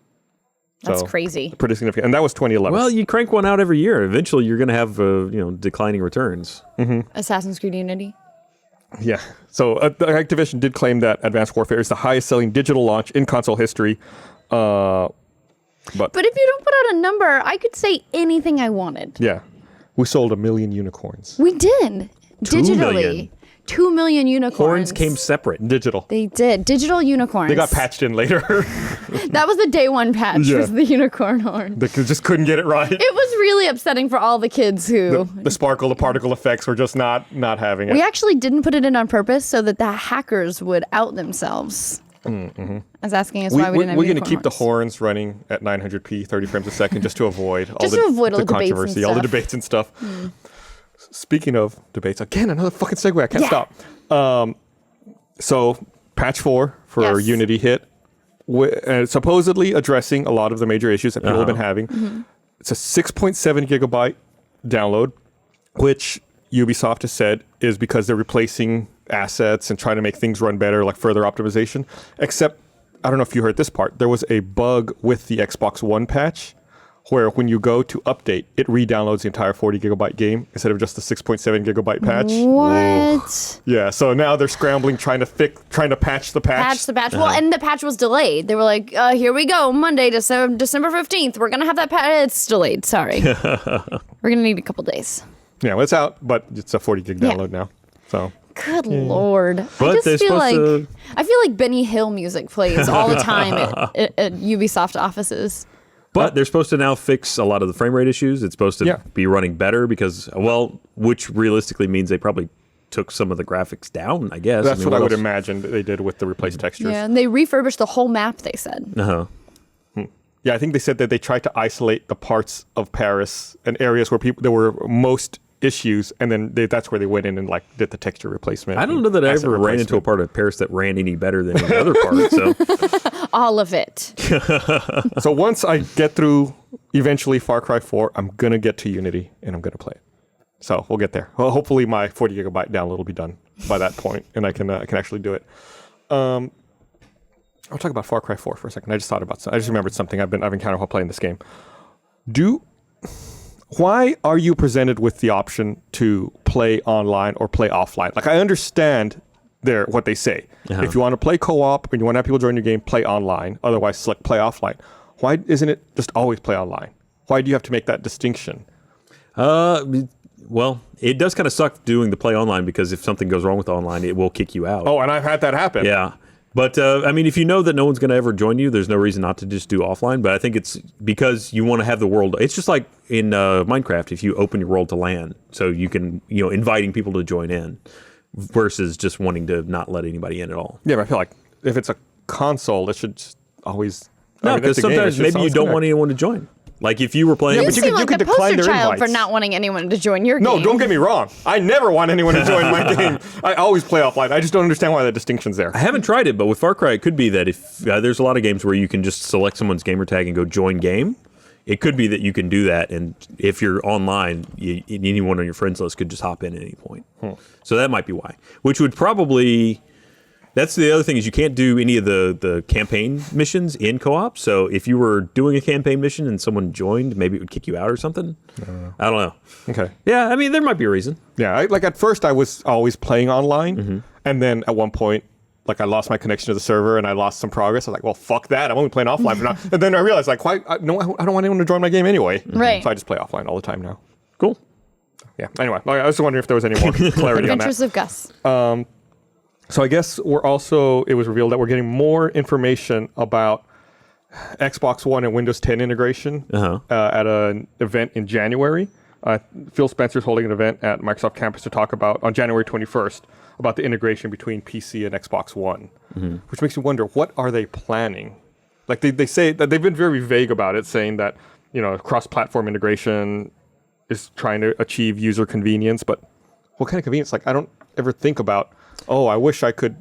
That's So, crazy. Pretty significant. And that was 2011. well, you crank one out every year. Eventually, you're going to have declining returns. Assassin's Creed Unity. Yeah. So Activision did claim that Advanced Warfare is the highest selling digital launch in console history. But But if you don't put out a number, I could say anything I wanted. yeah, we sold 1 million unicorns. We did. 2 Digitally. million. 2 million unicorns. Horns came separate. Digital. They did. Digital unicorns. They got patched in later. That was the day one patch, Yeah. was the unicorn horn. They just couldn't get it right. It was really upsetting for all the kids who... The sparkle, the particle effects were just not having it. We actually didn't put it in on purpose so that the hackers would out themselves. As asking us why we didn't have We're going to unicorn keep the horns. horns running at 900p, 30 frames a second, just to avoid all Just the, to avoid all the debates and controversy, all the stuff. debates and stuff. Speaking of debates, again, another fucking segue. I can't Yeah. stop. So, patch 4 for Yes. Unity hit, supposedly addressing a lot of the major issues that people have been having. Mm-hmm. It's a 6.7 gigabyte download, which Ubisoft has said is because they're replacing assets and trying to make things run better, like further optimization. Except, I don't know if you heard this part, there was a bug with the Xbox One patch where when you go to update, it re-downloads the entire 40 gigabyte game instead of just the 6.7 gigabyte patch. What? Yeah, so now they're scrambling, trying to patch the patch. Patch the patch. Well, and the patch was delayed. They were like, here we go, Monday, December 15th. We're going to have that patch. It's delayed. Sorry. We're going to need a couple days. Yeah, well, it's out, but it's a 40 gig download now. So Good Lord. But I they're just feel like supposed I feel like Benny Hill music plays all the time at Ubisoft offices. But they're supposed to now fix a lot of the frame rate issues. It's supposed to Yeah. be running better because, which realistically means they probably took some of the graphics down, I guess. that's what I would else? imagine that they did with the replaced textures. Yeah, and they refurbished the whole map, they said. Uh-huh. Yeah, I think they said that they tried to isolate the parts of Paris and areas where there were most issues, and then that's where they went in and like did the texture replacement. I don't know that I ever ran into a part of Paris that ran any better than any other part. So All of it. So once I get through eventually Far Cry 4, I'm gonna get to Unity and I'm gonna play it. So we'll get there. Well, hopefully my 40 gigabyte download will be done by that point, and I can actually do it. I'll talk about Far Cry 4 for a second. I just remembered something I've encountered while playing this game. Why are you presented with the option to play online or play offline? Like, I understand what they say. If you want to play co-op and you want to have people join your game, play online. Otherwise, select play offline. Why isn't it just always play online? Why do you have to make that distinction? Well, it does kind of suck doing the play online, because if something goes wrong with online, it will kick you out. Oh, and I've had that happen. Yeah. But, I mean, if you know that no one's going to ever join you, there's no reason not to just do offline. But I think it's because you want to have the world. It's just like in Minecraft, if you open your world to LAN, so you can, inviting people to join in versus just wanting to not let anybody in at all. Yeah, but I feel like if it's a console, it should just always... No, because sometimes maybe you don't want anyone to join. Like if you were playing... You but seem you like could a decline poster their child for invites. not wanting anyone to join your game. No, don't get me wrong. I never want anyone to join my game. I always play offline. I just don't understand why that distinction's there. I haven't tried it, but with Far Cry, it could be that if there's a lot of games where you can just select someone's gamer tag and go join game. It could be that you can do that, and if you're online, anyone on your friends list could just hop in at any point. So that might be why. Which would probably... That's the other thing, is you can't do any of the campaign missions in co-op. So if you were doing a campaign mission and someone joined, maybe it would kick you out or something. I don't know. Okay. Yeah, I mean, there might be a reason. Yeah, at first I was always playing online, and then at one point, like, I lost my connection to the server and I lost some progress. I was like, well, fuck that. I'm only playing offline for now. And then I realized, like, why? No, I don't want anyone to join my game anyway. Right. So I just play offline all the time now. Cool. Yeah. Anyway, I was wondering if there was any more clarity on that. Adventures of Gus. So I guess it was revealed that we're getting more information about Xbox One and Windows 10 integration at an event in January. Phil Spencer's holding an event at Microsoft Campus to talk about, on January 21st, about the integration between PC and Xbox One, which makes me wonder, what are they planning? Like they say that they've been very vague about it, saying that, cross-platform integration is trying to achieve user convenience, but what kind of convenience? Like, I don't ever think about, I wish I could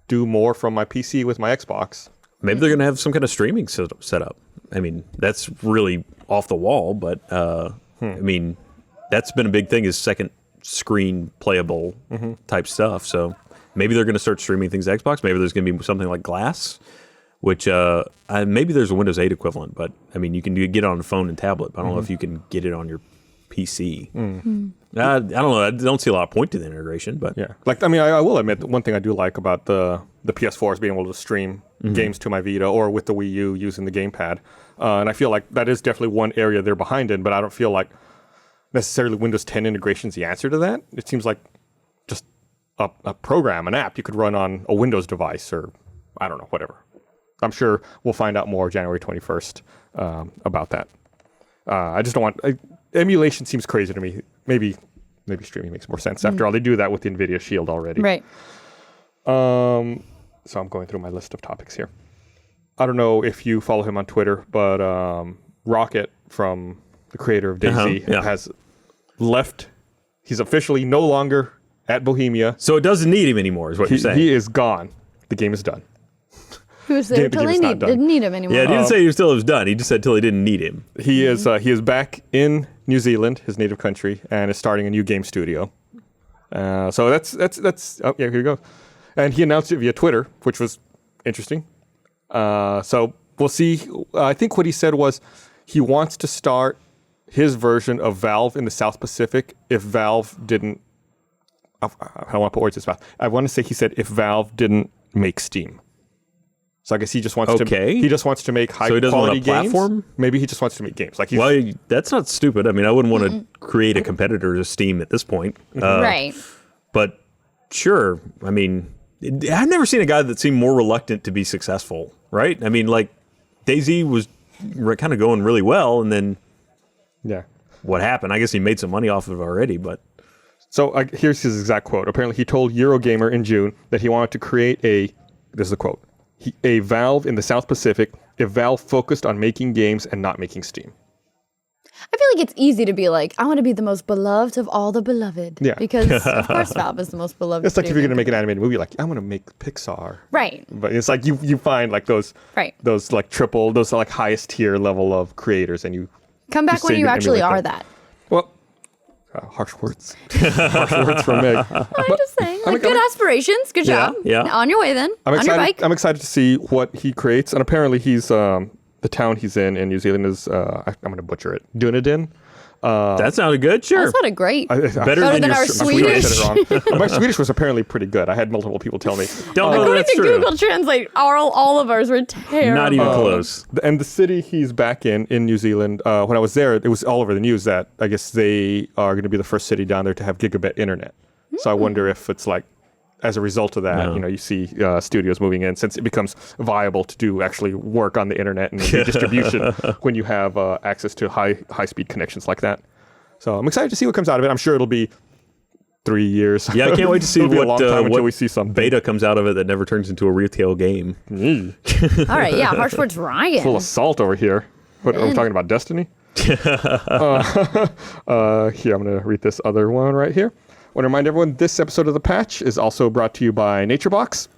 do more from my PC with my Xbox. Maybe they're going to have some kind of streaming set up. I mean, that's really off the wall, but I mean, that's been a big thing, is second screen playable type stuff. So maybe they're going to start streaming things to Xbox. Maybe there's going to be something like Glass, which maybe there's a Windows 8 equivalent, but I mean, you can get it on a phone and tablet, but I don't know if you can get it on your PC. I don't know. I don't see a lot of point to the integration, but yeah, like, I mean, I will admit that one thing I do like about the PS4 is being able to stream games to my Vita or with the Wii U using the gamepad, and I feel like that is definitely one area they're behind in. But I don't feel like necessarily Windows 10 integration is the answer to that. It seems like just a program, an app you could run on a Windows device, or I don't know, whatever. I'm sure we'll find out more January 21st about that. I just don't want... emulation seems crazy to me. Maybe streaming makes more sense. After all, they do that with the NVIDIA Shield already. Right. So I'm going through my list of topics here. I don't know if you follow him on Twitter, but Rocket, from the creator of DayZ, has left. He's officially no longer at Bohemia. So it doesn't need him anymore, is what you're saying. He is gone. The game is done. Who was there until he didn't need him anymore? Yeah, he didn't say he was done. He just said till he didn't need him. He is back in New Zealand, his native country, and is starting a new game studio. So that's oh yeah, here you go. And he announced it via Twitter, which was interesting. So we'll see. I think what he said was he wants to start his version of Valve in the South Pacific if Valve didn't. I don't want to put words in his mouth. I want to say he said if Valve didn't make Steam. So I guess he just wants to. He just wants to make high quality games. So he doesn't want a platform? Maybe he just wants to make games. Like, well, that's not stupid. I mean, I wouldn't want to create a competitor to Steam at this point. Right. But sure. I mean, I've never seen a guy that seemed more reluctant to be successful. Right. I mean, like, DayZ was kind of going really well, and then what happened? I guess he made some money off of it already, but. So here's his exact quote. Apparently, he told Eurogamer in June that he wanted to create this is a quote, a Valve in the South Pacific if Valve focused on making games and not making Steam. I feel like it's easy to be like, I want to be the most beloved of all the beloved. Yeah. Because, of course, Valve is the most beloved. It's like if you're going to video make an animated movie, like, I'm going to make Pixar. Right. But it's like you find like those like those like highest tier level of creators, and you come back when say you you actually emulate are them. that. Well, harsh words. Harsh words from Meg. I'm just saying, like, good aspirations. Good job. Yeah. On your way then. I'm on your excited. bike. I'm excited to see what he creates, and apparently he's the town he's in New Zealand is I'm going to butcher it, Dunedin. That sounded good. Sure. That sounded great. Better than your our I Swedish. said it wrong. My Swedish was apparently pretty good. I had multiple people tell me. Don't know According that's to true. Google Translate, all of ours were terrible. Not even close. And the city he's back in New Zealand, when I was there, it was all over the news that I guess they are going to be the first city down there to have gigabit internet. So I wonder if it's like, as a result of that, you see studios moving in, since it becomes viable to do actually work on the internet and do distribution when you have access to high speed connections like that. So I'm excited to see what comes out of it. I'm sure it'll be 3 years. Yeah, I can't wait to see It'll be a long time what until we see something. beta comes out of it that never turns into a retail game. All right, yeah, harsh words, Ryan. Full of salt over here. What are we talking about? Destiny? Here, I'm going to read this other one right here. I want to remind everyone this episode of The Patch is also brought to you by NatureBox.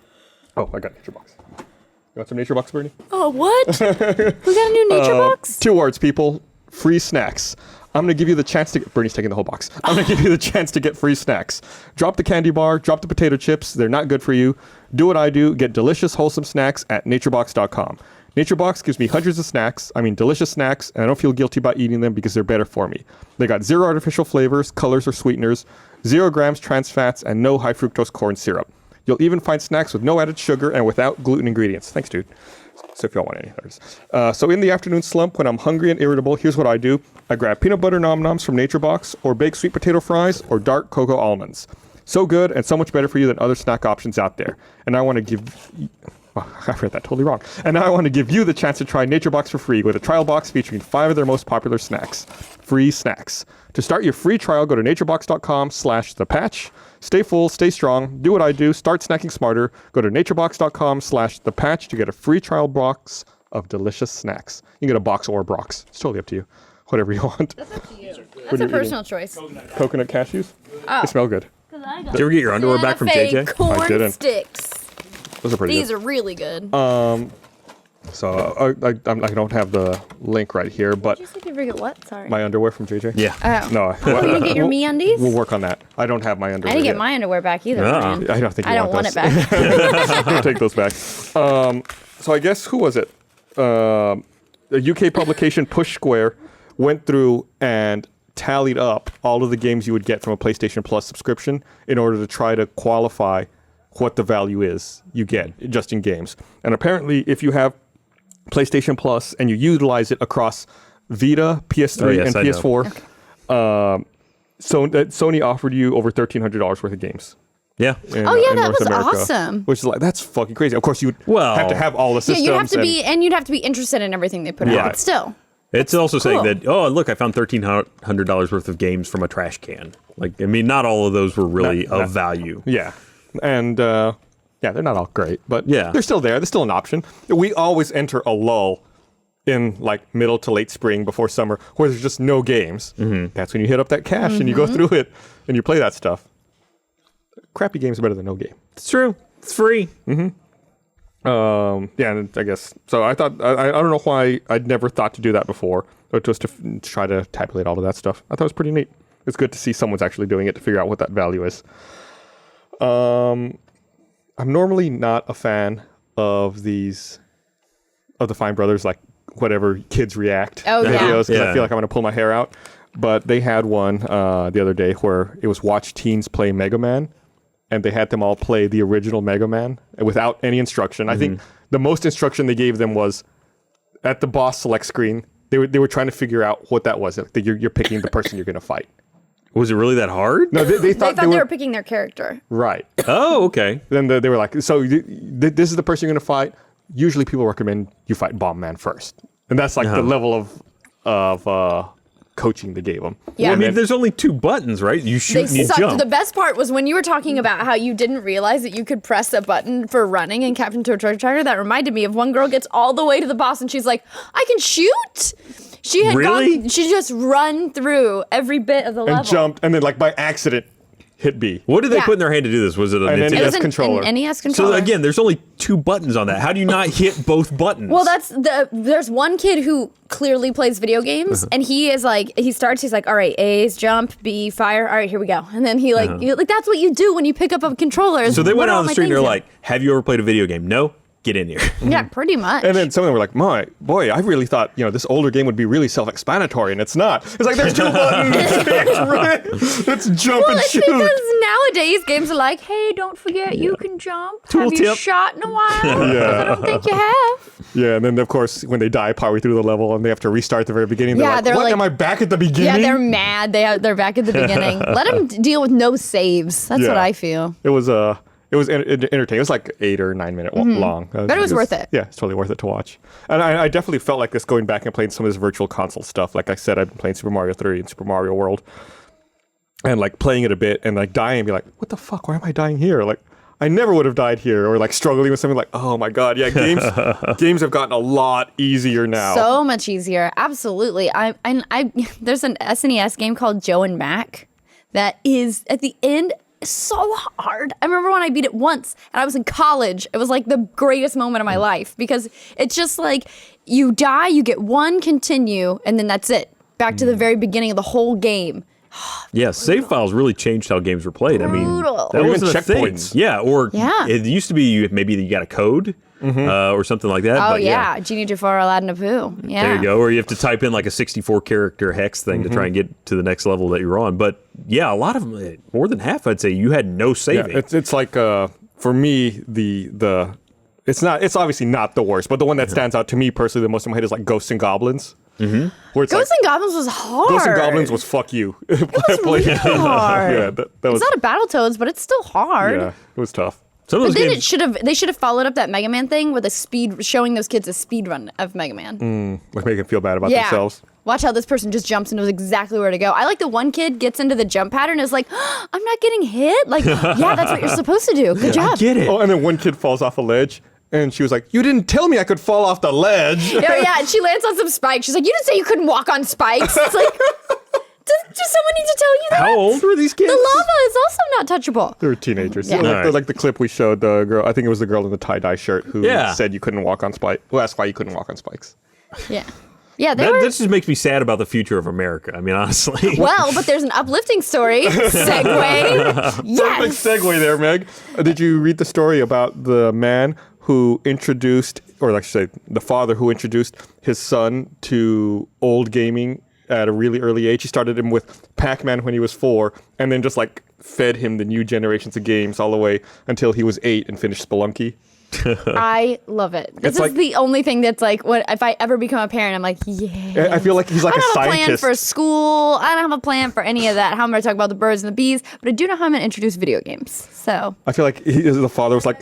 Oh, I got NatureBox. You want some NatureBox, Bernie? Oh, what? We got a new nature box? 2 words, people. Free snacks. I'm going to give you the chance to get... Bernie's taking the whole box. I'm going to give you the chance to get free snacks. Drop the candy bar. Drop the potato chips. They're not good for you. Do what I do. Get delicious, wholesome snacks at naturebox.com. NatureBox gives me hundreds of snacks. I mean, delicious snacks, and I don't feel guilty about eating them because they're better for me. They got 0 artificial flavors, colors, or sweeteners, 0 grams trans fats, and no high fructose corn syrup. You'll even find snacks with no added sugar and without gluten ingredients. Thanks, dude. So if y'all want any others. So in the afternoon slump, when I'm hungry and irritable, here's what I do. I grab peanut butter nom noms from NatureBox, or baked sweet potato fries, or dark cocoa almonds. So good and so much better for you than other snack options out there. And I want to give... Oh, I read that totally wrong. And now I want to give you the chance to try NatureBox for free with a trial box featuring 5 of their most popular snacks. Free snacks. To start your free trial, go to naturebox.com/thepatch. Stay full, stay strong, do what I do, start snacking smarter. Go to naturebox.com/thepatch to get a free trial box of delicious snacks. You can get a box or a brox. It's totally up to you. Whatever you want. That's a personal choice. Coconut cashews? They smell good. Did you ever get your underwear back from JJ? Corn I didn't. sticks. Those are pretty These good. are really good. So I don't have the link right here, but Did you say you forget what? Sorry. my underwear from JJ? Yeah. Oh. No. Oh, you didn't get your MeUndies? We'll work on that. I don't have my underwear I didn't yet. get my underwear back either. Yeah. Ryan. I don't think you I don't want those. it back. Don't take those back. So I guess, who was it? A UK publication, Push Square, went through and tallied up all of the games you would get from a PlayStation Plus subscription in order to try to qualify what the value is you get just in games. And apparently, if you have PlayStation Plus and you utilize it across Vita, PS3, and PS4, Sony offered you over $1,300 worth of games. Yeah. In, Oh, yeah, in that North was America, awesome. Which is like, that's fucking crazy. Of course, you would Well, have to have all the Yeah, systems. you'd have to and- be, and you'd have to be interested in everything they put Yeah. out. But still, It's also saying cool. that, oh, look, I found $1,300 worth of games from a trash can. Like, I mean, not all of those were really of value. Yeah. And yeah, they're not all great, but Yeah. they're still there. They're still an option. We always enter a lull in like middle to late spring before summer where there's just no games. That's when you hit up that cache and you go through it and you play that stuff. Crappy games are better than no game. It's true. It's free. Yeah, and I guess so. I thought I don't know why I'd never thought to do that before, but just to try to tabulate all of that stuff. I thought it was pretty neat. It's good to see someone's actually doing it to figure out what that value is. I'm normally not a fan of the Fine Brothers, like whatever kids react Oh, yeah. videos, because I Yeah. feel like I'm going to pull my hair out. But they had one the other day where it was watch teens play Mega Man, and they had them all play the original Mega Man without any instruction. I think the most instruction they gave them was at the boss select screen. They were trying to figure out what that was. That you're picking the person you're going to fight. Was it really that hard? No, they they thought thought they were picking their character. right. Oh, okay. Then they were like, so this is the person you're going to fight. Usually people recommend you fight Bomb Man first. And that's like the level of coaching they gave him. Yeah. Well, I And mean, then- there's only 2 buttons, right? You shoot and you sucked. jump. The best part was when you were talking about how you didn't realize that you could press a button for running in Captain Toad Treasure Tracker. That reminded me of one girl gets all the way to the boss and she's like, I can shoot. She had Really? she just run through every bit of the level. and jumped, and then like by accident hit B. What did they Yeah. put in their hand to do this? Was it a An Nintendo? It was controller. an NES controller. So again, there's only 2 buttons on that. How do you not hit both buttons? Well, there's one kid who clearly plays video games, and he's like, all right, A's jump, B fire, all right, here we go, and then he like that's what you do when you pick up a controller. so they What went are out all on the my street and they're things like, "Have you ever played a video game?" No. Get in here. in? Yeah, pretty much. And then some of them were like, boy, I really thought, this older game would be really self-explanatory, and it's not. It's like, there's 2 buttons. Let's jump well, and it's shoot. because nowadays games are like, hey, don't forget you can jump. Tool Have you tip. shot in a while? Yeah. I don't think you have. Yeah, and then, of course, when they die partway through the level and they have to restart the very beginning, they're Yeah, like, they're what, like- am I back at the beginning? Yeah, they're mad. They're back at the beginning. Let them deal with no saves. That's what Yeah. I feel. It was entertaining. It was like 8 or 9 minute long. But it was worth it. Yeah, it's totally worth it to watch. And I definitely felt like this going back and playing some of this virtual console stuff. Like I said, I've been playing Super Mario 3 and Super Mario World. And like playing it a bit and like dying and be like, what the fuck? Why am I dying here? Like, I never would have died here. Or like struggling with something like, oh my God. Yeah, games have gotten a lot easier now. So much easier. Absolutely. There's an SNES game called Joe and Mac that is at the end so hard. I remember when I beat it once and I was in college. It was like the greatest moment of my life because it's just like you die, you get one continue, and then that's it. Back to the very beginning of the whole game. Yeah, save files really changed how games were played. I mean, Brutal. that Or even wasn't a thing. checkpoints. Yeah, or Yeah. it used to be maybe you got a code or something like that. Oh but yeah, Genie Jafar, Aladdin Apu. Yeah. There you go. Or you have to type in like a 64 character hex thing to try and get to the next level that you're on. But yeah, a lot of them, more than half, I'd say, you had no yeah, saving. it's like for me it's obviously not the worst, but the one that stands out to me personally the most in my head is like Ghosts and Goblins. Where it's Ghosts like, and Goblins was hard. Ghosts and Goblins was fuck you. It was really hard. Yeah, that was. It's not a Battletoads, but it's still hard. Yeah, it was tough. Some of But those then games, they should have followed up that Mega Man thing with showing those kids a speed run of Mega Man. Like making them feel bad about Yeah. themselves. Watch how this person just jumps and knows exactly where to go. I like the one kid gets into the jump pattern and is like, I'm not getting hit. Like, yeah, that's what you're supposed to do. Good job. get it. Oh, and then one kid falls off a ledge, and she was like, "You didn't tell me I could fall off the ledge." Yeah, and she lands on some spikes. She's like, you didn't say you couldn't walk on spikes. It's like, does someone need to tell you that? how old were these kids? The lava is also not touchable. They were teenagers. Yeah. Like the clip we showed, the girl, I think it was the girl in the tie-dye shirt who Yeah. said you couldn't walk on spikes. Well, that's why you couldn't walk on spikes. Yeah. Yeah, they That, were. this just makes me sad about the future of America. I mean, honestly. Well, but there's an uplifting story. Segue. Perfect Yes. segue there, Meg. Did you read the story about the man who introduced, or like I should say, the father who introduced his son to old gaming at a really early age? He started him with Pac-Man when he was 4, and then just like fed him the new generations of games all the way until he was 8 and finished Spelunky. I love it. This It's is like- the only thing that's like, what if I ever become a parent, I'm like, yeah. I feel like he's like I a don't have a plan scientist. for school. I don't have a plan for any of that. How I'm going to talk about the birds and the bees, but I do know how I'm going to introduce video games. So I feel like the father was like,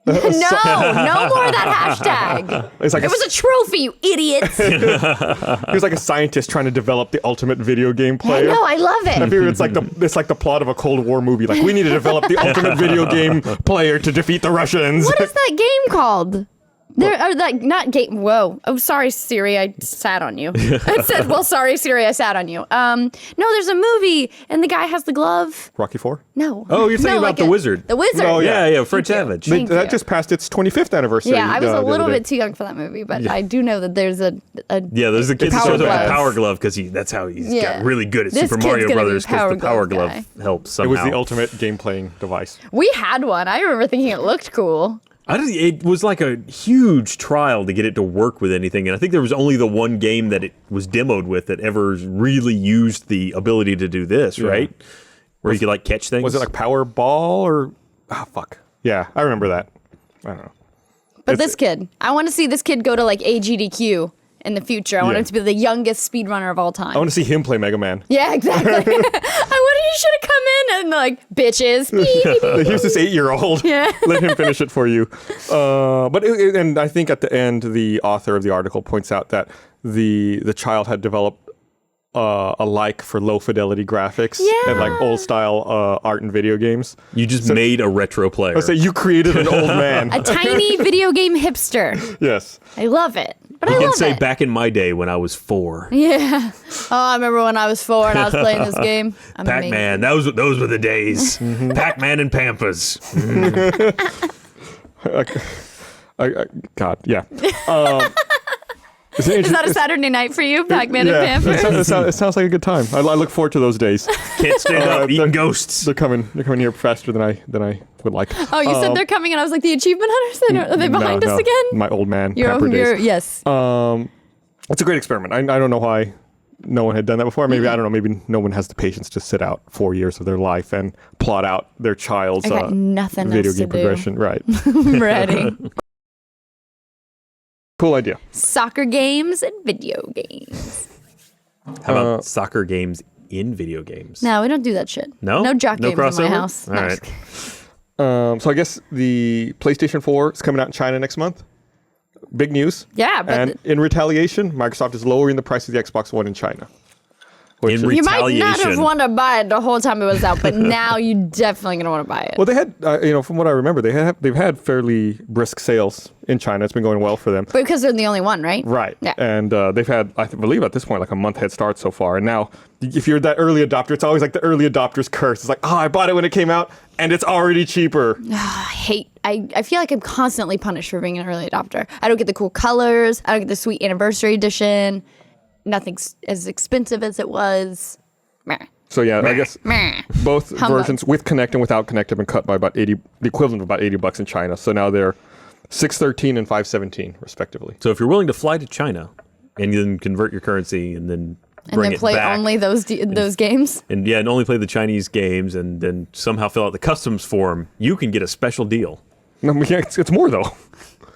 no more of that hashtag. it's like It was a trophy, you idiots. he was like a scientist trying to develop the ultimate video game I player. know, I love I it. figure it's like the plot of a Cold War movie. Like, we need to develop the ultimate video game player to defeat the Russians. What is that game called? There are like not game. Whoa! Oh, sorry, Siri. I sat on you. It said, "Well, sorry, Siri. I sat on you." No, there's a movie, and the guy has the glove. Rocky IV? No. Oh, you're thinking No, about like The Wizard. The Wizard. Oh, yeah, Fred Thank you. Savage. Thank That you. just passed its 25th anniversary. Yeah, I was the a little other day. bit too young for that movie, but I do know that there's a Yeah, there's a kid that Power shows up with Glove. a Power Glove because that's how he's Yeah. got really good at This Super kid's Mario gonna be Brothers because Power the Power Glove Glove guy. helps It somehow. was the ultimate game playing device. We had one. I remember thinking it looked cool. It was like a huge trial to get it to work with anything, and I think there was only the one game that it was demoed with that ever really used the ability to do this, right? Where you could like catch things. Was it like Powerball or... Ah, fuck. Yeah, I remember that. I don't know. But It's- this kid, I want to see this kid go to like AGDQ in the future. I want Yeah. him to be the youngest speedrunner of all time. I want to see him play Mega Man. Yeah, exactly. I wonder he should have come in and like, bitches. Beep, beep, beep. Here's this 8-year-old. Yeah. Let him finish it for you. And I think at the end, the author of the article points out that the child had developed alike for low fidelity graphics and like old style art and video games. You just made a retro player. I say you created an old man. A tiny video game hipster. Yes. I love it. But I You can love say it. back in my day when I was 4. Yeah. Oh, I remember when I was 4 and I was playing this game. Pac-Man, those were the days. Pac-Man and Pampas. God, yeah. Is that a Saturday night for you, Pac-Man and Pampers? It sounds like a good time. I look forward to those days. Can't stand up eating ghosts. They're coming here faster than I would like. Oh, you said they're coming, and I was like, the achievement hunters? Are they behind us again? My old man. Pamper days. Yes. It's a great experiment. I don't know why no one had done that before. Maybe I don't know. Maybe no one has the patience to sit out 4 years of their life and plot out their child's I got nothing video else game to do. progression. Right. I'm ready. Cool idea. Soccer games and video games. How about soccer games in video games? No, we don't do that shit. No? No jock No games in crossover? my house. All No, right. just kidding. So I guess the PlayStation 4 is coming out in China next month. Big news. Yeah, but And in retaliation, Microsoft is lowering the price of the Xbox One in China. Which In is- you might not have retaliation. wanted to buy it the whole time it was out, but now you definitely gonna want to buy it. well, they had, from what I remember, they've had fairly brisk sales in China. It's been going well for them. Because they're the only one, right? Right. Yeah. And they've had, I believe at this point, like a month head start so far. And now, if you're that early adopter, it's always like the early adopter's curse. It's like, oh, I bought it when it came out, and it's already cheaper. I feel like I'm constantly punished for being an early adopter. I don't get the cool colors. I don't get the sweet anniversary edition. Nothing's as expensive as it was. Meh. So yeah, I guess Meh. both Humbug. versions with Connect and without Connect have been cut by about 80, the equivalent of about $80 in China. So now they're $613 and $517 respectively. So if you're willing to fly to China and then convert your currency and then And bring then it play back, only those games. and only play the Chinese games and then somehow fill out the customs form, you can get a special deal. No, it's more though.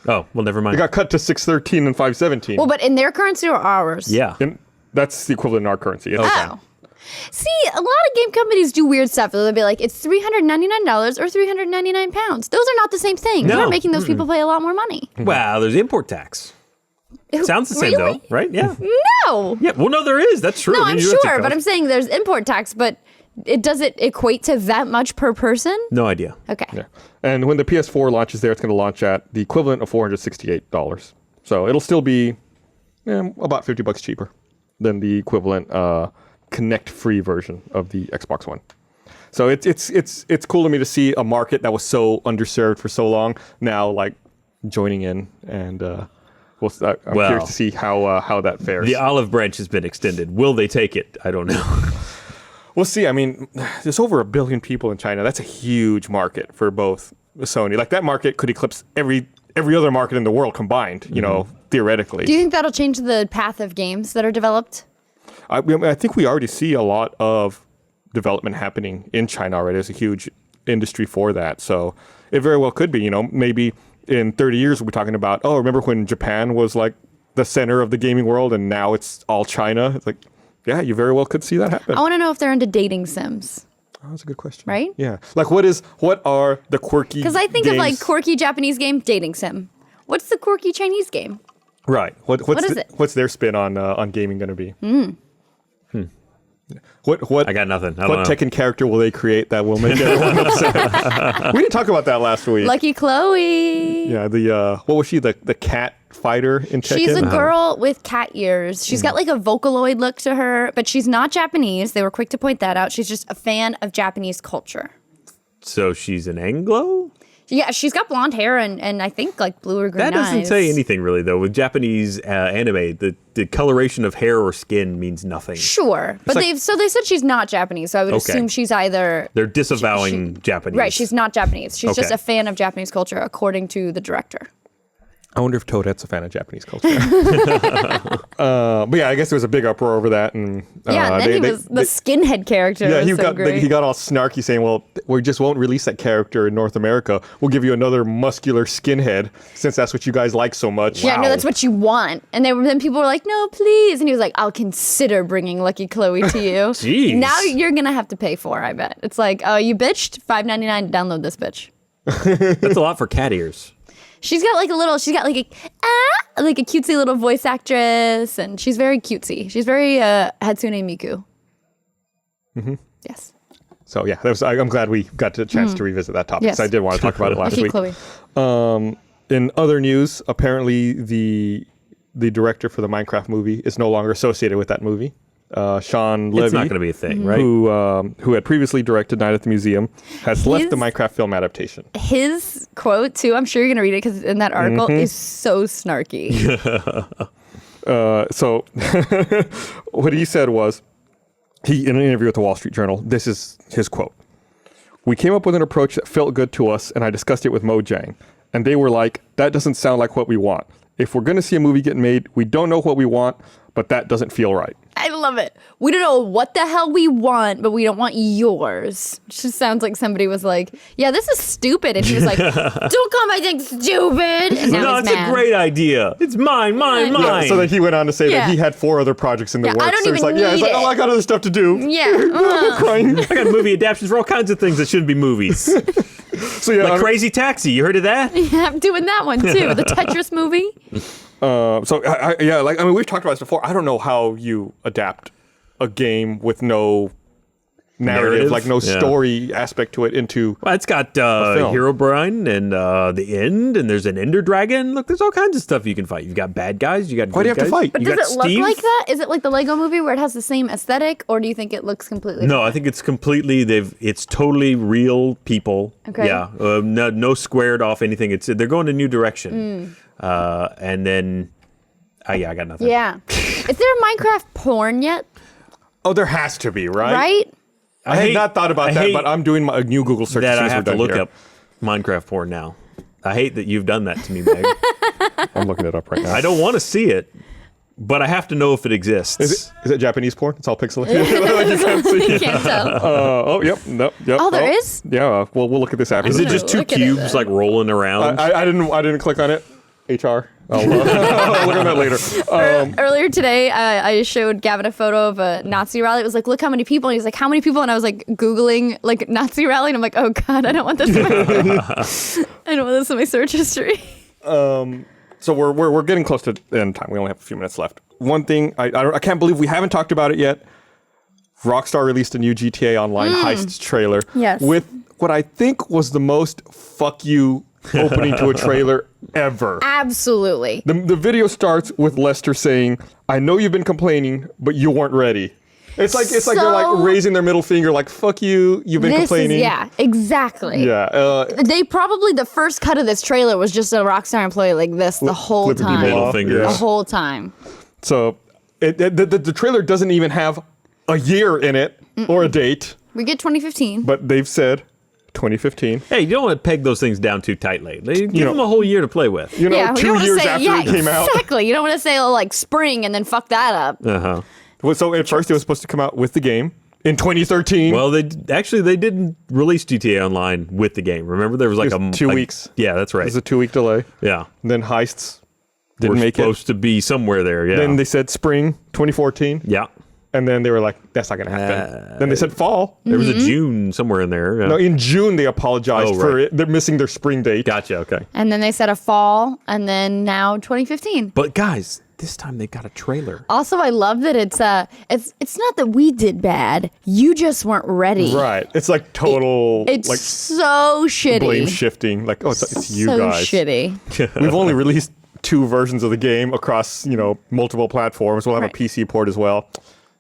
Oh, well, never mind. It got cut to $613 and $517. Well, but in their currency or ours? Yeah. And that's the equivalent in our currency. It's- Oh. See, a lot of game companies do weird stuff. They'll be like, it's $399 or 399 pounds. Those are not the same thing. No. You're making those people pay a lot more money. Wow, there's import tax. Sounds the same Really? though, right? Yeah. No. Yeah. Well, no, there is. That's true. No, I mean, I'm you have to sure, but cost- I'm saying there's import tax, but does it equate to that much per person? No idea. Okay. Yeah. And when the PS4 launches there, it's going to launch at the equivalent of $468. So it'll still be about $50 cheaper than the equivalent Connect-free version of the Xbox One. So it's cool to me to see a market that was so underserved for so long now like joining in, and I'm curious to see how that fares. The olive branch has been extended. Will they take it? I don't know. We'll see. I mean, there's over 1 billion people in China. That's a huge market for both Sony. Like that market could eclipse every other market in the world combined, you know, theoretically. Do you think that'll change the path of games that are developed? I think we already see a lot of development happening in China already. There's a huge industry for that. So it very well could be, you know, maybe in 30 years we'll be talking about, oh, remember when Japan was like the center of the gaming world and now it's all China? It's like, yeah, you very well could see that happen. I want to know if they're into dating sims. Oh, that's a good question. Right? Yeah. Like what are the quirky Because I think of like games- quirky Japanese game, dating sim. What's the quirky Chinese game? Right. What's is it? What's their spin on gaming going to be? What I got nothing. I don't What know. Tekken character will they create that will make everyone upset? We didn't talk about that last week. Lucky Chloe. Yeah, what was she? The cat fighter in Tekken? She's a girl with cat ears. She's got like a Vocaloid look to her, but she's not Japanese. They were quick to point that out. She's just a fan of Japanese culture. So she's an Anglo? Yeah, she's got blonde hair and I think like blue or green That doesn't eyes. say anything really, though. With Japanese anime, the coloration of hair or skin means nothing. Sure, but they said she's not Japanese, so I would Okay. assume she's either They're disavowing Japanese. right. She's not Japanese. She's just Okay. a fan of Japanese culture, according to the director. I wonder if Toadette's a fan of Japanese culture. But yeah, I guess there was a big uproar over that, and Yeah, and then he was the skinhead character. Yeah, was he so got great. he got all snarky saying, "Well, we just won't release that character in North America. We'll give you another muscular skinhead since that's what you guys like so much." Yeah, no, that's what you want. And then people were like, no, please. And he was like, I'll consider bringing Lucky Chloe to you. Jeez. Now you're going to have to pay for, I bet. It's like, oh, you bitched? $5.99 to download this bitch. That's a lot for cat ears. She's got like a, like a cutesy little voice actress, and she's very cutesy. She's very Hatsune Miku. Mm-hmm. Yes. So yeah, I'm glad we got a chance to revisit that topic. Yes. I did want to talk about it last week. Chloe. In other news, apparently the director for the Minecraft movie is no longer associated with that movie. Sean Levy, It's not going to be a thing, right? who had previously directed Night at the Museum, has left the Minecraft film adaptation. His quote too, I'm sure you're gonna read it because in that article is so snarky. So what he said was, in an interview with the Wall Street Journal, this is his quote. "We came up with an approach that felt good to us, and I discussed it with Mojang. And they were like, that doesn't sound like what we want. If we're going to see a movie get made, we don't know what we want, but that doesn't feel right." I love it. We don't know what the hell we want, but we don't want yours. It just sounds like somebody was like, yeah, this is stupid. And he was like, don't call my thing stupid. And now No, he's it's mad. a great idea. It's mine. Yeah, so then he went on to say that he had 4 other projects in the works. I don't so he's even like, need oh, I got other stuff to do. Yeah. Crying. I got movie adaptations for all kinds of things that shouldn't be movies. So yeah, Like Crazy Taxi. You heard of that? Yeah, I'm doing that one too. The Tetris movie. we've talked about this before. I don't know how you adapt a game with no narrative, like no story aspect to it into. Well, it's got film. Herobrine and the End, and there's an Ender Dragon. Look, there's all kinds of stuff you can fight. You've got bad guys. You got Why do you good have to guys. fight? But You does got it look Steve. like that? Is it like the Lego movie where it has the same aesthetic, or do you think it looks completely No, I think it's completely. It's totally real people. Okay. Yeah, no squared off anything. They're going a new direction. And then, I got nothing. Yeah. Is there a Minecraft porn yet? Oh, there has to be, right? Right? I had not thought about that, but I'm doing a new Google search. That as soon I as have we're to done look here. up Minecraft porn now. I hate that you've done that to me, Meg. I'm looking it up right now. I don't want to see it, but I have to know if it exists. Is it Japanese porn? It's all pixelated. Like you can't see. You can't tell. Yep. Oh, there is? Yeah. Well, we'll look at this after. Is it just 2 Look at it cubes then. like rolling around? I didn't click on it. HR. I'll look on that later. Earlier today, I showed Gavin a photo of a Nazi rally. It was like, look how many people. And he's like, how many people? And I was like, Googling like Nazi rally. And I'm like, oh God, I don't want this in my I don't want this in my search history. So we're getting close to the end time. We only have a few minutes left. One thing I can't believe we haven't talked about it yet. Rockstar released a new GTA Online heists trailer. Yes. With what I think was the most fuck you opening to a trailer ever. Absolutely. The video starts with Lester saying, "I know you've been complaining, but you weren't ready." It's like they're like raising their middle finger, like "fuck you, you've been complaining." Yeah, exactly. Yeah. They probably, the first cut of this trailer was just a Rockstar employee like this the whole flipping people time. Middle off, fingers. The whole time. So the trailer doesn't even have a year in it or a date, We get 2015. but they've said 2015. Hey, you don't want to peg those things down too tightly. Give know- them a whole year to play with. You know, yeah, you 2 don't wanna years say, after it came out. Exactly. You don't want to say like spring and then fuck that up. Uh-huh. Well, so at first it was supposed to come out with the game in 2013. Well, they didn't release GTA Online with the game. Remember, there was like It was 2 weeks. Yeah, that's It right. was a 2-week delay. Yeah, And then heists didn't we're make it. supposed to be somewhere there. Yeah. Then they said spring 2014. yeah. And then they were like, that's not going to happen. Then they said fall. There was a June somewhere in there. Yeah. No, in June they apologized Oh, for right. it. They're missing their spring date. Gotcha. Okay. And then they said a fall, and then now 2015. But guys, this time they got a trailer. Also, I love that it's not that we did bad. You just weren't ready. Right. It's like total It's like so shitty. blame shifting. Like, oh, it's you so guys. shitty. We've only released 2 versions of the game across, multiple platforms. We'll have Right. a PC port as well.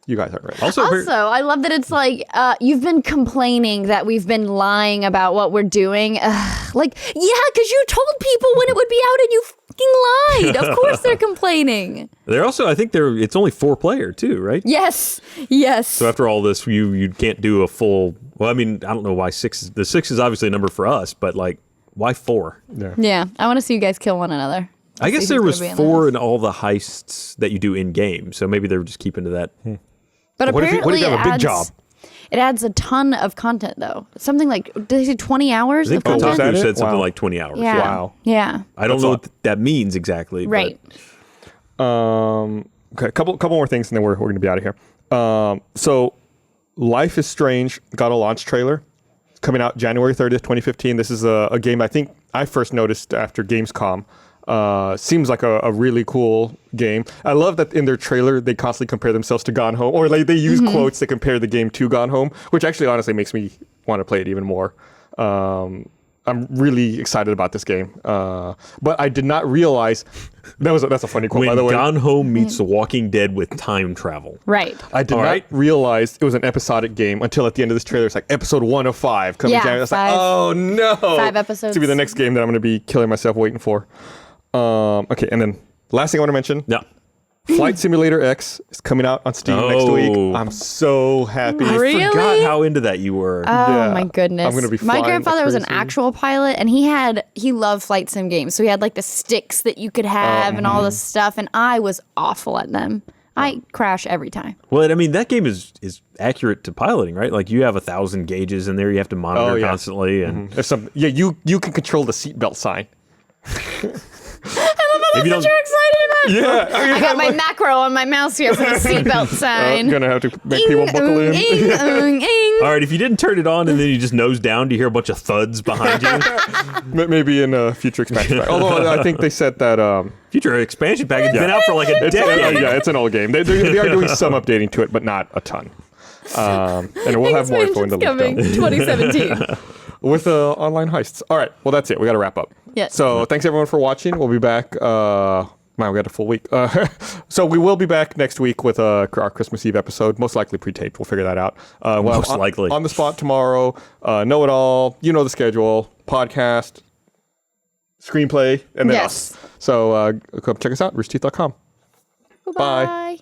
You guys aren't ready. Also, I love that it's like, you've been complaining that we've been lying about what we're doing. Like, yeah, because you told people when it would be out and you fucking lied. Of course they're complaining. they're also. I think it's only 4-player too, right? Yes. So after all this, you can't do a full. Well, I mean, I don't know why 6. The 6 is obviously a number for us, but like, why 4? Yeah, I want to see you guys kill one another. I guess See there who's was gonna be in 4 this. in all the heists that you do in game, so maybe they were just keeping to that. But What if you- apparently what if you have a big it job? It adds a ton of content, though. Something like, did they say 20 hours I think of content? was that Kotaku it? said something Wow. like 20 hours. Yeah. Wow. Yeah. I don't That's know a what that means exactly. but- Right. Okay, a couple more things, and then we're going to be out of here. So, Life is Strange got a launch trailer. It's coming out January 30th, 2015. This is a game I think I first noticed after Gamescom. Seems like a really cool game. I love that in their trailer they constantly compare themselves to Gone Home, or like they use quotes to compare the game to Gone Home, which actually honestly makes me want to play it even more. I'm really excited about this game, but I did not realize that's a funny quote, When by the way. Gone Home meets The Walking Dead with time travel. Right. I did not realize it was an episodic game until at the end of this trailer. It's like episode 1 of 5 coming down. It's like, oh no, 5 episodes. To be the next game that I'm going to be killing myself waiting for. Okay, and then last thing I want to mention. Yeah. Flight Simulator X is coming out on Steam next week. I'm so happy. Really? I forgot how into that you were. Oh my goodness. I'm gonna be My flying grandfather like was an crazy. actual pilot, and he loved flight sim games. So he had like the sticks that you could have and all this stuff, and I was awful at them. I crash every time. Well, I mean, that game is accurate to piloting, right? Like you have 1,000 gauges in there. You have to monitor constantly. And There's some, you can control the seatbelt sign. if you What don't, you're excited about? Yeah. I got my macro on my mouse here for the seatbelt sign. I'm going to have to make people buckle in. all right, if you didn't turn it on and then you just nose down to hear a bunch of thuds behind you, Maybe in a future expansion pack. Although I think they said that... future expansion pack has been out for like a decade. yeah, it's an old game. They are doing some updating to it, but not a ton. And we'll have more info in the coming link 2017. with online heists. All right, well, that's it. We got to wrap up. Yes. So thanks, everyone, for watching. We'll be back... Man, we got a full week. So we will be back next week with our Christmas Eve episode, most likely pre-taped. We'll figure that out. Most likely. On the spot tomorrow. Know It All. You know the schedule. Podcast. Screenplay. And then us. So come check us out, roosterteeth.com. Bye.